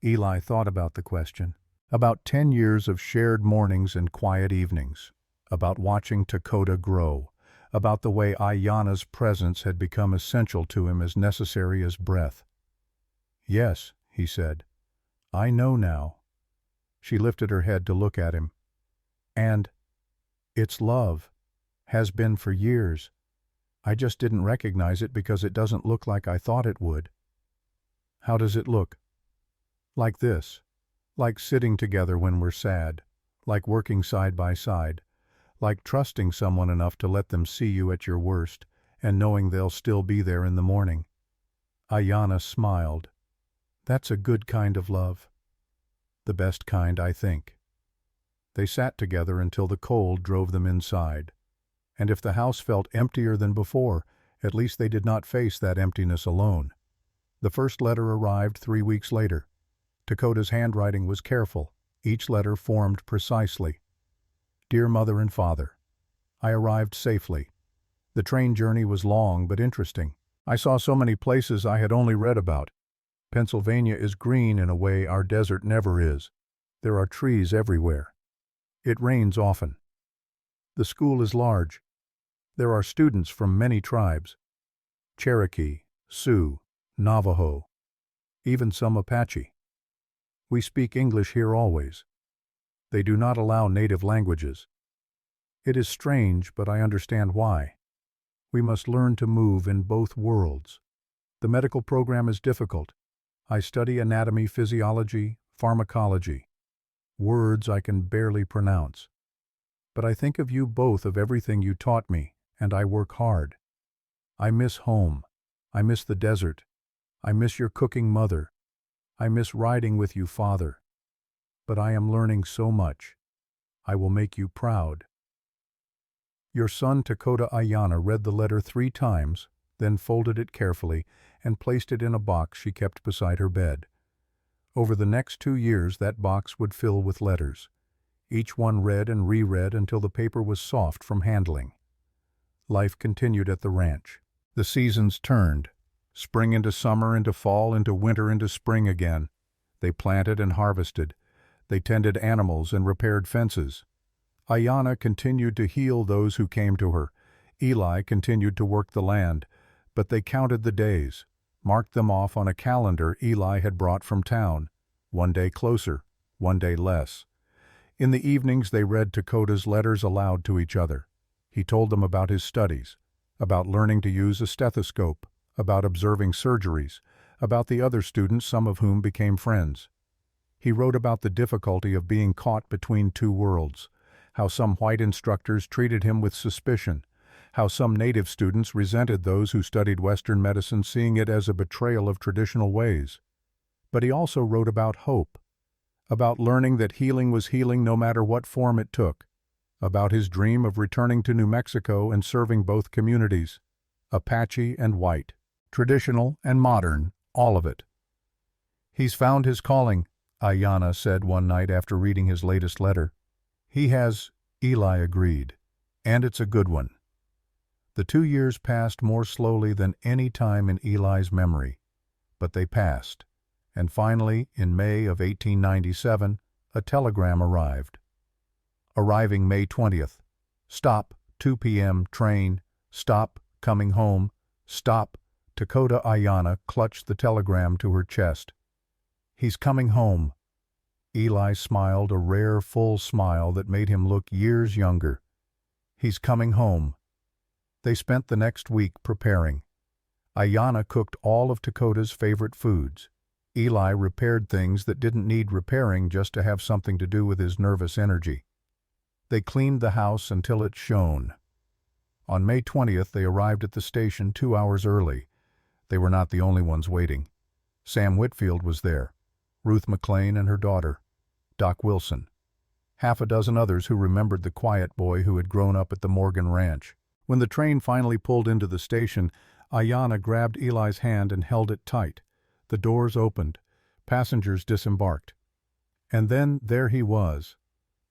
Eli thought about the question. About 10 years of shared mornings and quiet evenings. About watching Dakota grow. About the way Ayanna's presence had become essential to him, as necessary as breath. "Yes," he said. "I know now." She lifted her head to look at him. "And it's love. Has been for years. I just didn't recognize it because it doesn't look like I thought it would." "How does it look?" "Like this. Like sitting together when we're sad. Like working side by side. Like trusting someone enough to let them see you at your worst, and knowing they'll still be there in the morning." Ayanna smiled. "That's a good kind of love." "The best kind, I think." They sat together until the cold drove them inside. And if the house felt emptier than before, at least they did not face that emptiness alone. The first letter arrived 3 weeks later. Dakota's handwriting was careful, each letter formed precisely. "Dear Mother and Father, I arrived safely. The train journey was long but interesting. I saw so many places I had only read about. Pennsylvania is green in a way our desert never is. There are trees everywhere. It rains often. The school is large. There are students from many tribes. Cherokee, Sioux, Navajo, even some Apache. We speak English here always. They do not allow native languages. It is strange, but I understand why. We must learn to move in both worlds. The medical program is difficult. I study anatomy, physiology, pharmacology. Words I can barely pronounce. But I think of you both, of everything you taught me, and I work hard. I miss home. I miss the desert. I miss your cooking mother. I miss riding with you, Father. But I am learning so much. I will make you proud." Your son Dakota Ayanna read the letter 3 times, then folded it carefully and placed it in a box she kept beside her bed. Over the next 2 years that box would fill with letters. Each one read and reread until the paper was soft from handling. Life continued at the ranch. The seasons turned. Spring into summer, into fall, into winter, into spring again. They planted and harvested. They tended animals and repaired fences. Ayanna continued to heal those who came to her. Eli continued to work the land, but they counted the days, marked them off on a calendar Eli had brought from town. One day closer, one day less. In the evenings they read Dakota's letters aloud to each other. He told them about his studies, about learning to use a stethoscope, about observing surgeries, about the other students, some of whom became friends. He wrote about the difficulty of being caught between two worlds, how some white instructors treated him with suspicion, how some native students resented those who studied Western medicine, seeing it as a betrayal of traditional ways. But he also wrote about hope, about learning that healing was healing no matter what form it took, about his dream of returning to New Mexico and serving both communities, Apache and white, traditional and modern, all of it. "He's found his calling," Ayanna said one night after reading his latest letter. "He has," Eli agreed, "and it's a good one." The 2 years passed more slowly than any time in Eli's memory, but they passed, and finally, in May of 1897, a telegram arrived. Arriving May 20th. "Stop, 2 p.m., train. Stop, coming home. Stop." Dakota Ayanna clutched the telegram to her chest. "He's coming home." Eli smiled a rare, full smile that made him look years younger. He's coming home. They spent the next week preparing. Ayanna cooked all of Dakota's favorite foods. Eli repaired things that didn't need repairing just to have something to do with his nervous energy. They cleaned the house until it shone. On May 20th, they arrived at the station 2 hours early. They were not the only ones waiting. Sam Whitfield was there, Ruth McLean and her daughter, Doc Wilson, half a dozen others who remembered the quiet boy who had grown up at the Morgan Ranch. When the train finally pulled into the station, Ayanna grabbed Eli's hand and held it tight. The doors opened. Passengers disembarked. And then there he was.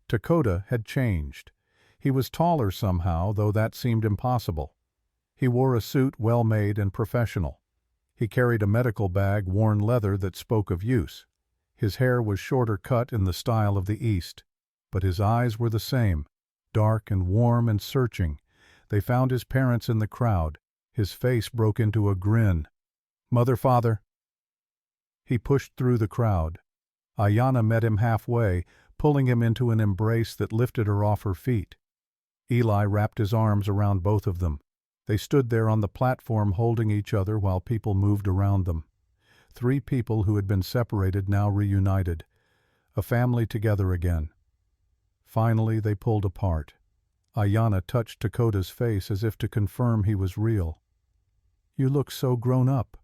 Dakota had changed. He was taller somehow, though that seemed impossible. He wore a suit well made and professional. He carried a medical bag, worn leather that spoke of use. His hair was shorter cut in the style of the East, but his eyes were the same, dark and warm and searching. They found his parents in the crowd. His face broke into a grin. "Mother, father." He pushed through the crowd. Ayanna met him halfway, pulling him into an embrace that lifted her off her feet. Eli wrapped his arms around both of them. They stood there on the platform holding each other while people moved around them. 3 people who had been separated now reunited. A family together again. Finally they pulled apart. Ayanna touched Dakota's face as if to confirm he was real. "You look so grown up."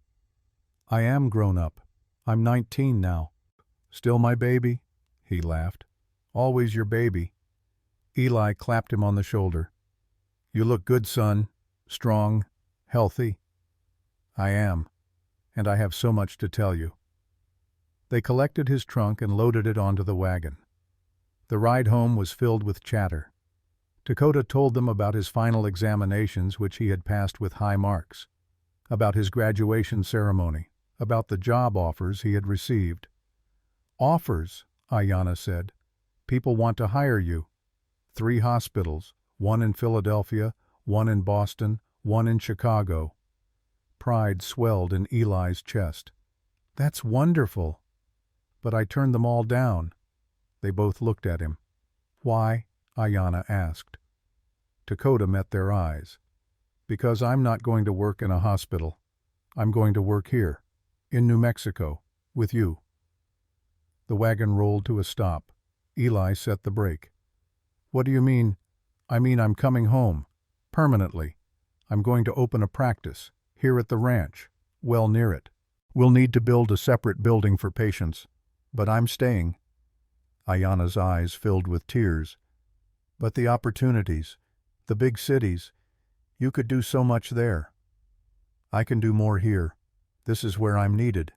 "I am grown up. I'm 19 now." "Still my baby?" He laughed. "Always your baby." Eli clapped him on the shoulder. "You look good, son. Strong, healthy." "I am, and I have so much to tell you." They collected his trunk and loaded it onto the wagon. The ride home was filled with chatter. Dakota told them about his final examinations, which he had passed with high marks, about his graduation ceremony, about the job offers he had received. "Offers," Ayanna said. "People want to hire you. 3 hospitals, 1 in Philadelphia, 1 in Boston, 1 in Chicago." Pride swelled in Eli's chest. "That's wonderful." "But I turned them all down." They both looked at him. "Why?" Ayanna asked. Dakota met their eyes. "Because I'm not going to work in a hospital. I'm going to work here, in New Mexico, with you." The wagon rolled to a stop. Eli set the brake. "What do you mean?" "I mean I'm coming home. Permanently. I'm going to open a practice, here at the ranch, well near it. We'll need to build a separate building for patients, but I'm staying." Ayanna's eyes filled with tears. "But the opportunities, the big cities, you could do so much there." "I can do more here. This is where I'm needed.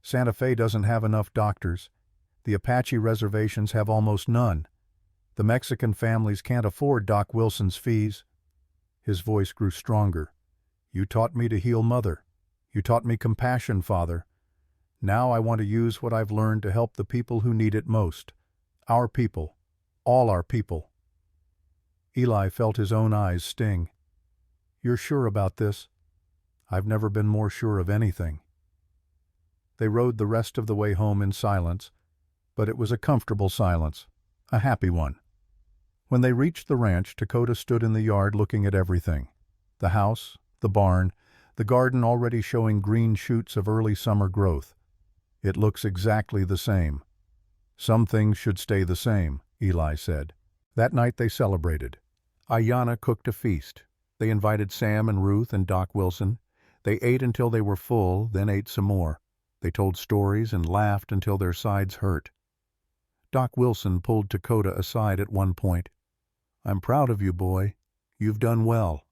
Santa Fe doesn't have enough doctors. The Apache reservations have almost none. The Mexican families can't afford Doc Wilson's fees." His voice grew stronger. "You taught me to heal, Mother. You taught me compassion, Father. Now I want to use what I've learned to help the people who need it most. Our people. All our people." Eli felt his own eyes sting. "You're sure about this?" "I've never been more sure of anything." They rode the rest of the way home in silence, but it was a comfortable silence, a happy one. When they reached the ranch, Dakota stood in the yard looking at everything. The house, the barn, the garden already showing green shoots of early summer growth. "It looks exactly the same." "Some things should stay the same," Eli said. That night they celebrated. Ayanna cooked a feast. They invited Sam and Ruth and Doc Wilson. They ate until they were full, then ate some more. They told stories and laughed until their sides hurt. Doc Wilson pulled Dakota aside at one point. "I'm proud of you, boy. You've done well."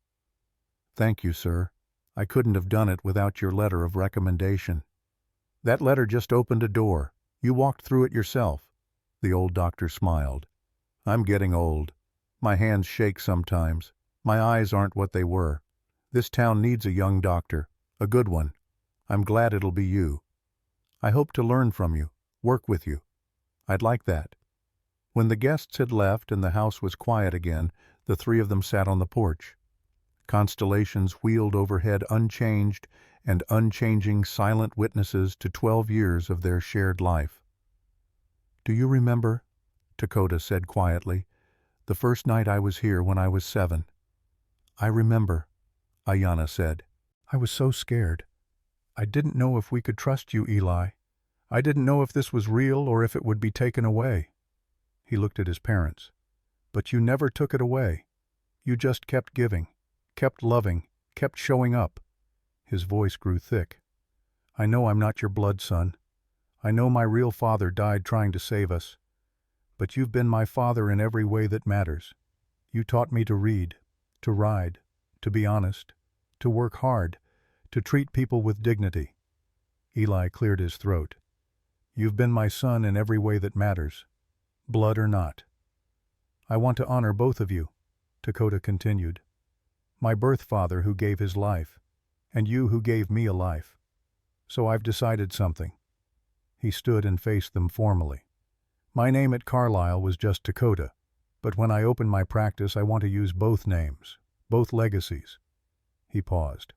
"Thank you, sir. I couldn't have done it without your letter of recommendation." "That letter just opened a door. You walked through it yourself." The old doctor smiled. "I'm getting old. My hands shake sometimes. My eyes aren't what they were. This town needs a young doctor, a good one. I'm glad it'll be you. I hope to learn from you, work with you. I'd like that." When the guests had left and the house was quiet again, the 3 of them sat on the porch. Constellations wheeled overhead unchanged and unchanging, silent witnesses to 12 years of their shared life. "Do you remember," Dakota said quietly, "the first night I was here when I was 7? "I remember," Ayanna said. "I was so scared. I didn't know if we could trust you, Eli. I didn't know if this was real or if it would be taken away." He looked at his parents. "But you never took it away. You just kept giving, kept loving, kept showing up." His voice grew thick. "I know I'm not your blood son. I know my real father died trying to save us. But you've been my father in every way that matters. You taught me to read, to ride, to be honest, to work hard, to treat people with dignity." Eli cleared his throat. "You've been my son in every way that matters, blood or not. I want to honor both of you," Dakota continued. "My birth father who gave his life, and you who gave me a life. So I've decided something." He stood and faced them formally. "My name at Carlisle was just Dakota, but when I open my practice I want to use both names, both legacies." He paused.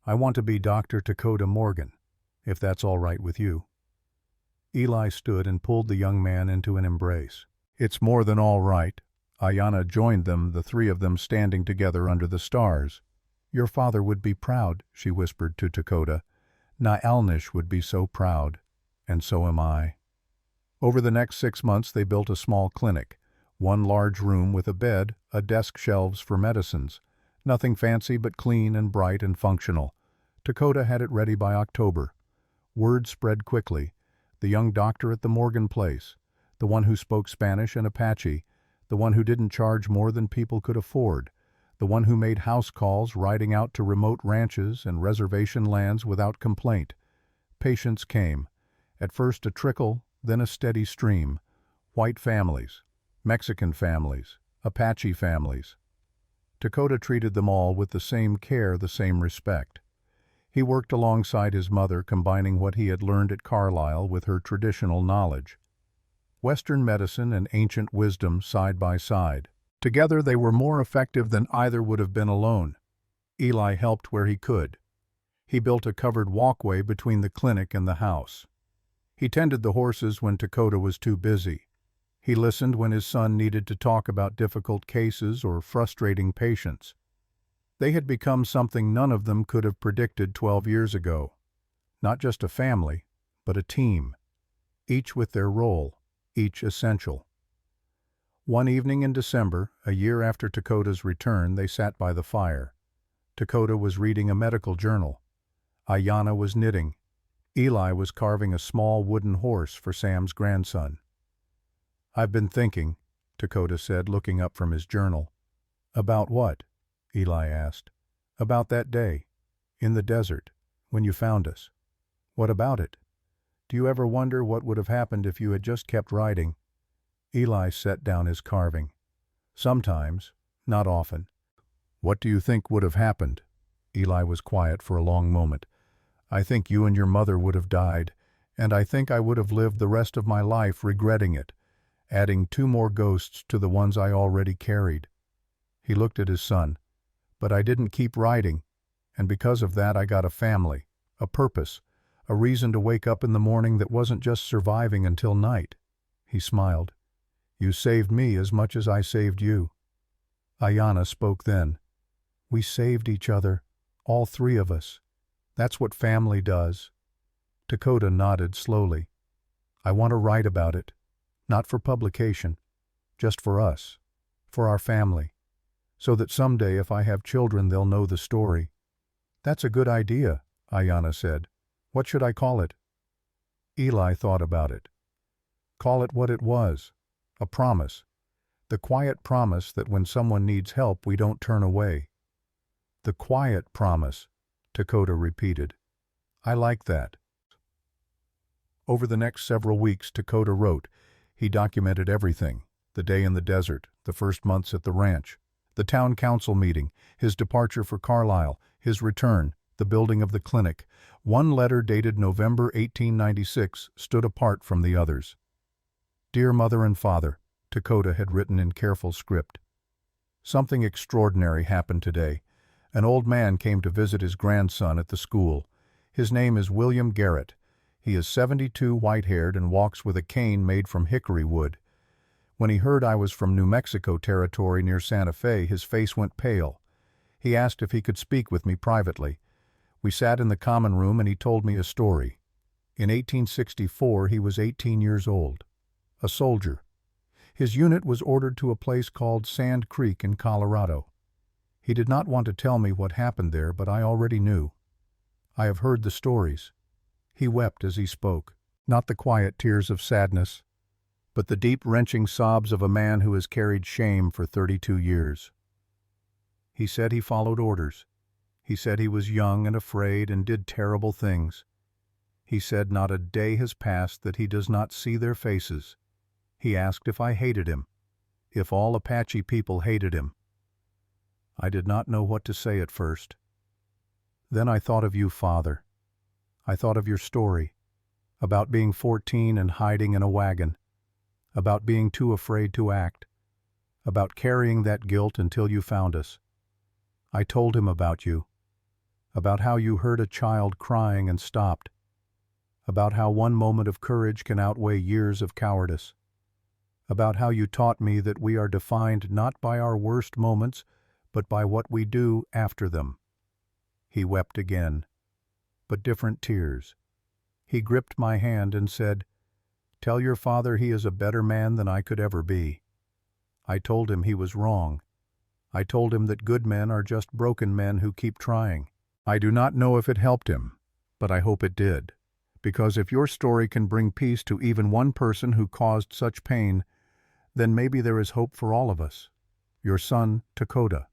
"I want to be Dr. Dakota Morgan, if that's all right with you." Eli stood and pulled the young man into an embrace. "It's more than all right." Ayanna joined them, the three of them standing together under the stars. "Your father would be proud," she whispered to Dakota. "Nyalnish would be so proud, and so am I." Over the next 6 months they built a small clinic, one large room with a bed, a desk, shelves for medicines. Nothing fancy but clean and bright and functional. Dakota had it ready by October. Word spread quickly. The young doctor at the Morgan place, the one who spoke Spanish and Apache, the one who didn't charge more than people could afford, the one who made house calls riding out to remote ranches and reservation lands without complaint. Patients came. At first a trickle, then a steady stream. White families, Mexican families, Apache families. Dakota treated them all with the same care, the same respect. He worked alongside his mother, combining what he had learned at Carlisle with her traditional knowledge. Western medicine and ancient wisdom side by side. Together they were more effective than either would have been alone. Eli helped where he could. He built a covered walkway between the clinic and the house. He tended the horses when Dakota was too busy. He listened when his son needed to talk about difficult cases or frustrating patients. They had become something none of them could have predicted 12 years ago. Not just a family, but a team. Each with their role, each essential. One evening in December, a year after Dakota's return, they sat by the fire. Dakota was reading a medical journal. Ayanna was knitting. Eli was carving a small wooden horse for Sam's grandson. "I've been thinking," Dakota said, looking up from his journal. "About what?" Eli asked. "About that day, in the desert, when you found us. What about it? Do you ever wonder what would have happened if you had just kept riding?" Eli set down his carving. "Sometimes, not often." "What do you think would have happened?" Eli was quiet for a long moment. "I think you and your mother would have died, and I think I would have lived the rest of my life regretting it, adding 2 more ghosts to the ones I already carried." He looked at his son. "But I didn't keep riding, and because of that I got a family, a purpose, a reason to wake up in the morning that wasn't just surviving until night." He smiled. "You saved me as much as I saved you." Ayanna spoke then. "We saved each other, all 3 of us. That's what family does." Dakota nodded slowly. "I want to write about it, not for publication, just for us, for our family, so that someday if I have children they'll know the story." "That's a good idea," Ayanna said. "What should I call it?" Eli thought about it. "Call it what it was, a promise. The quiet promise that when someone needs help we don't turn away." "The quiet promise," Dakota repeated. "I like that." Over the next several weeks Dakota wrote. He documented everything: the day in the desert, the first months at the ranch, the town council meeting, his departure for Carlisle, his return, the building of the clinic. One letter dated November 1896 stood apart from the others. "Dear Mother and Father," Dakota had written in careful script. "Something extraordinary happened today. An old man came to visit his grandson at the school. His name is William Garrett. He is 72, white-haired, and walks with a cane made from hickory wood. When he heard I was from New Mexico territory near Santa Fe, his face went pale. He asked if he could speak with me privately. We sat in the common room and he told me a story. In 1864, he was 18 years old. A soldier. His unit was ordered to a place called Sand Creek in Colorado. He did not want to tell me what happened there, but I already knew. I have heard the stories. He wept as he spoke, not the quiet tears of sadness, but the deep, wrenching sobs of a man who has carried shame for 32 years. He said he followed orders. He said he was young and afraid and did terrible things. He said not a day has passed that he does not see their faces. He asked if I hated him, if all Apache people hated him. I did not know what to say at first. Then I thought of you, Father. I thought of your story, about being 14 and hiding in a wagon, about being too afraid to act, about carrying that guilt until you found us. I told him about you, about how you heard a child crying and stopped, about how one moment of courage can outweigh years of cowardice, about how you taught me that we are defined not by our worst moments, but by what we do after them. He wept again, but different tears. He gripped my hand and said, "Tell your father he is a better man than I could ever be." I told him he was wrong. I told him that good men are just broken men who keep trying. I do not know if it helped him, but I hope it did, because if your story can bring peace to even one person who caused such pain, then maybe there is hope for all of us. Your son, Dakota.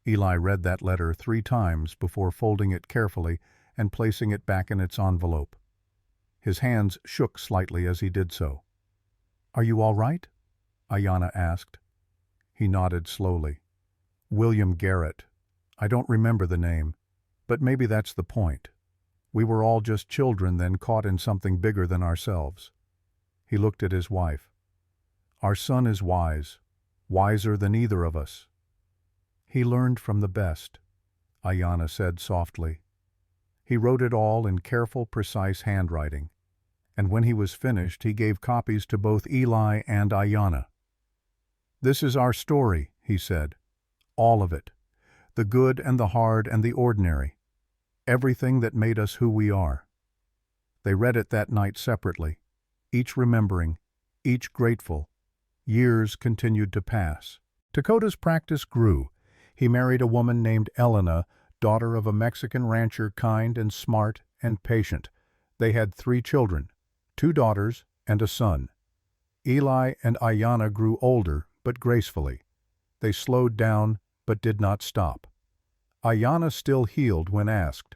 Eli read that letter 3 times before folding it carefully and placing it back in its envelope. His hands shook slightly as he did so. "Are you all right?" Ayanna asked. He nodded slowly. "William Garrett. I don't remember the name, but maybe that's the point. We were all just children then caught in something bigger than ourselves." He looked at his wife. "Our son is wise, wiser than either of us." "He learned from the best," Ayanna said softly. He wrote it all in careful, precise handwriting, and when he was finished, he gave copies to both Eli and Ayanna. "This is our story," he said. "All of it. The good and the hard and the ordinary. Everything that made us who we are." They read it that night separately, each remembering, each grateful. Years continued to pass. Dakota's practice grew. He married a woman named Elena, daughter of a Mexican rancher, kind and smart and patient. They had 3 children, 2 daughters and a son. Eli and Ayanna grew older, but gracefully. They slowed down, but did not stop. Ayanna still healed when asked.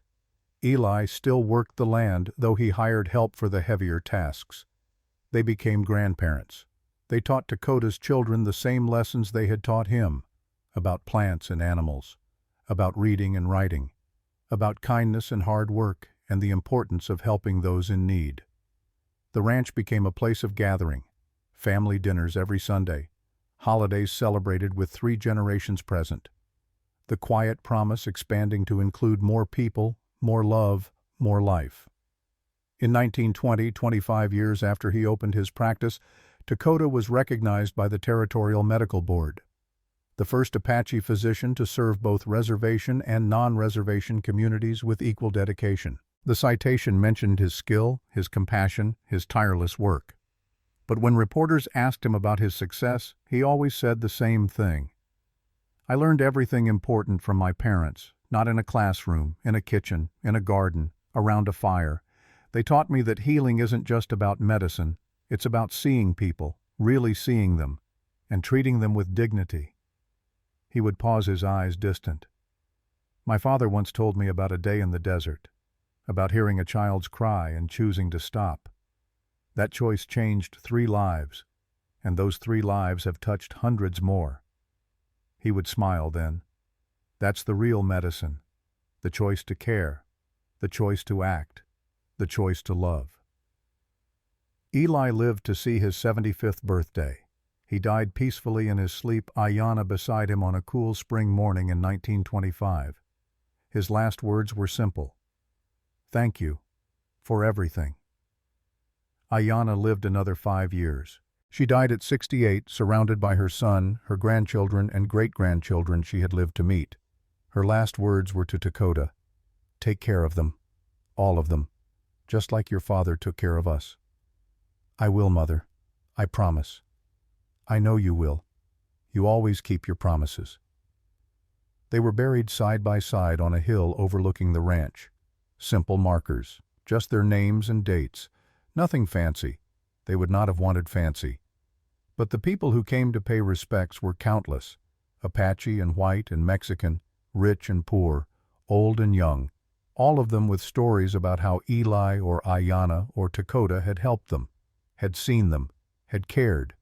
Eli still worked the land, though he hired help for the heavier tasks. They became grandparents. They taught Dakota's children the same lessons they had taught him, about plants and animals, about reading and writing, about kindness and hard work, and the importance of helping those in need. The ranch became a place of gathering, family dinners every Sunday, holidays celebrated with 3 generations present. The quiet promise expanding to include more people, more love, more life. In 1920, 25 years after he opened his practice, Dakota was recognized by the Territorial Medical Board, the first Apache physician to serve both reservation and non-reservation communities with equal dedication. The citation mentioned his skill, his compassion, his tireless work. But when reporters asked him about his success, he always said the same thing. "I learned everything important from my parents, not in a classroom, in a kitchen, in a garden, around a fire. They taught me that healing isn't just about medicine, it's about seeing people, really seeing them, and treating them with dignity." He would pause, his eyes distant. "My father once told me about a day in the desert, about hearing a child's cry and choosing to stop. That choice changed 3 lives, and those 3 lives have touched hundreds more." He would smile then. "That's the real medicine, the choice to care, the choice to act, the choice to love." Eli lived to see his 75th birthday. He died peacefully in his sleep, Ayanna beside him on a cool spring morning in 1925. His last words were simple. "Thank you for everything. Ayanna lived another 5 years. She died at 68, surrounded by her son, her grandchildren, and great-grandchildren she had lived to meet. Her last words were to Dakota, "Take care of them, all of them, just like your father took care of us." "I will, Mother. I promise." "I know you will. You always keep your promises." They were buried side by side on a hill overlooking the ranch. Simple markers, just their names and dates. Nothing fancy. They would not have wanted fancy. But the people who came to pay respects were countless. Apache and white and Mexican, rich and poor, old and young, all of them with stories about how Eli or Ayanna or Dakota had helped them, had seen them, had cared.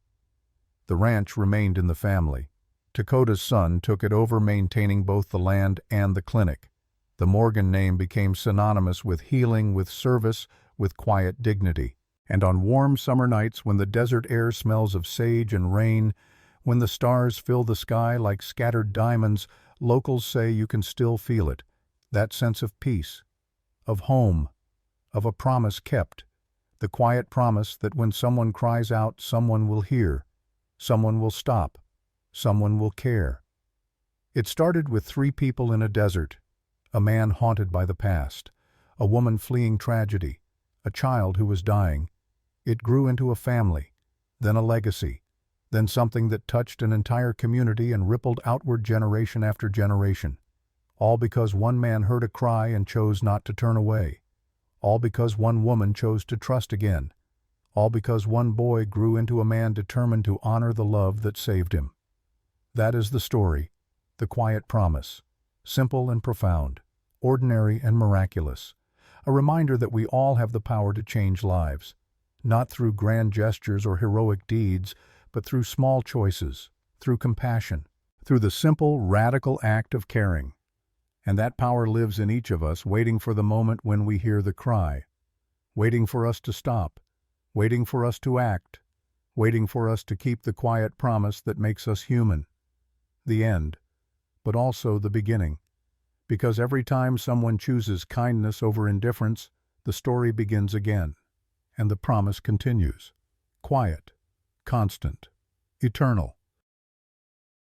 The ranch remained in the family. Dakota's son took it over, maintaining both the land and the clinic. The Morgan name became synonymous with healing, with service, with quiet dignity. And on warm summer nights, when the desert air smells of sage and rain, when the stars fill the sky like scattered diamonds, locals say you can still feel it, that sense of peace, of home, of a promise kept, the quiet promise that when someone cries out, someone will hear, someone will stop, someone will care. It started with 3 people in a desert, a man haunted by the past, a woman fleeing tragedy, a child who was dying. It grew into a family, then a legacy, then something that touched an entire community and rippled outward generation after generation. All because one man heard a cry and chose not to turn away. All because one woman chose to trust again. All because one boy grew into a man determined to honor the love that saved him. That is the story, the quiet promise, simple and profound, ordinary and miraculous, a reminder that we all have the power to change lives. Not through grand gestures or heroic deeds, but through small choices, through compassion, through the simple, radical act of caring. And that power lives in each of us, waiting for the moment when we hear the cry, waiting for us to stop, waiting for us to act, waiting for us to keep the quiet promise that makes us human. The end, but also the beginning. Because every time someone chooses kindness over indifference, the story begins again. And the promise continues. Quiet, constant, eternal.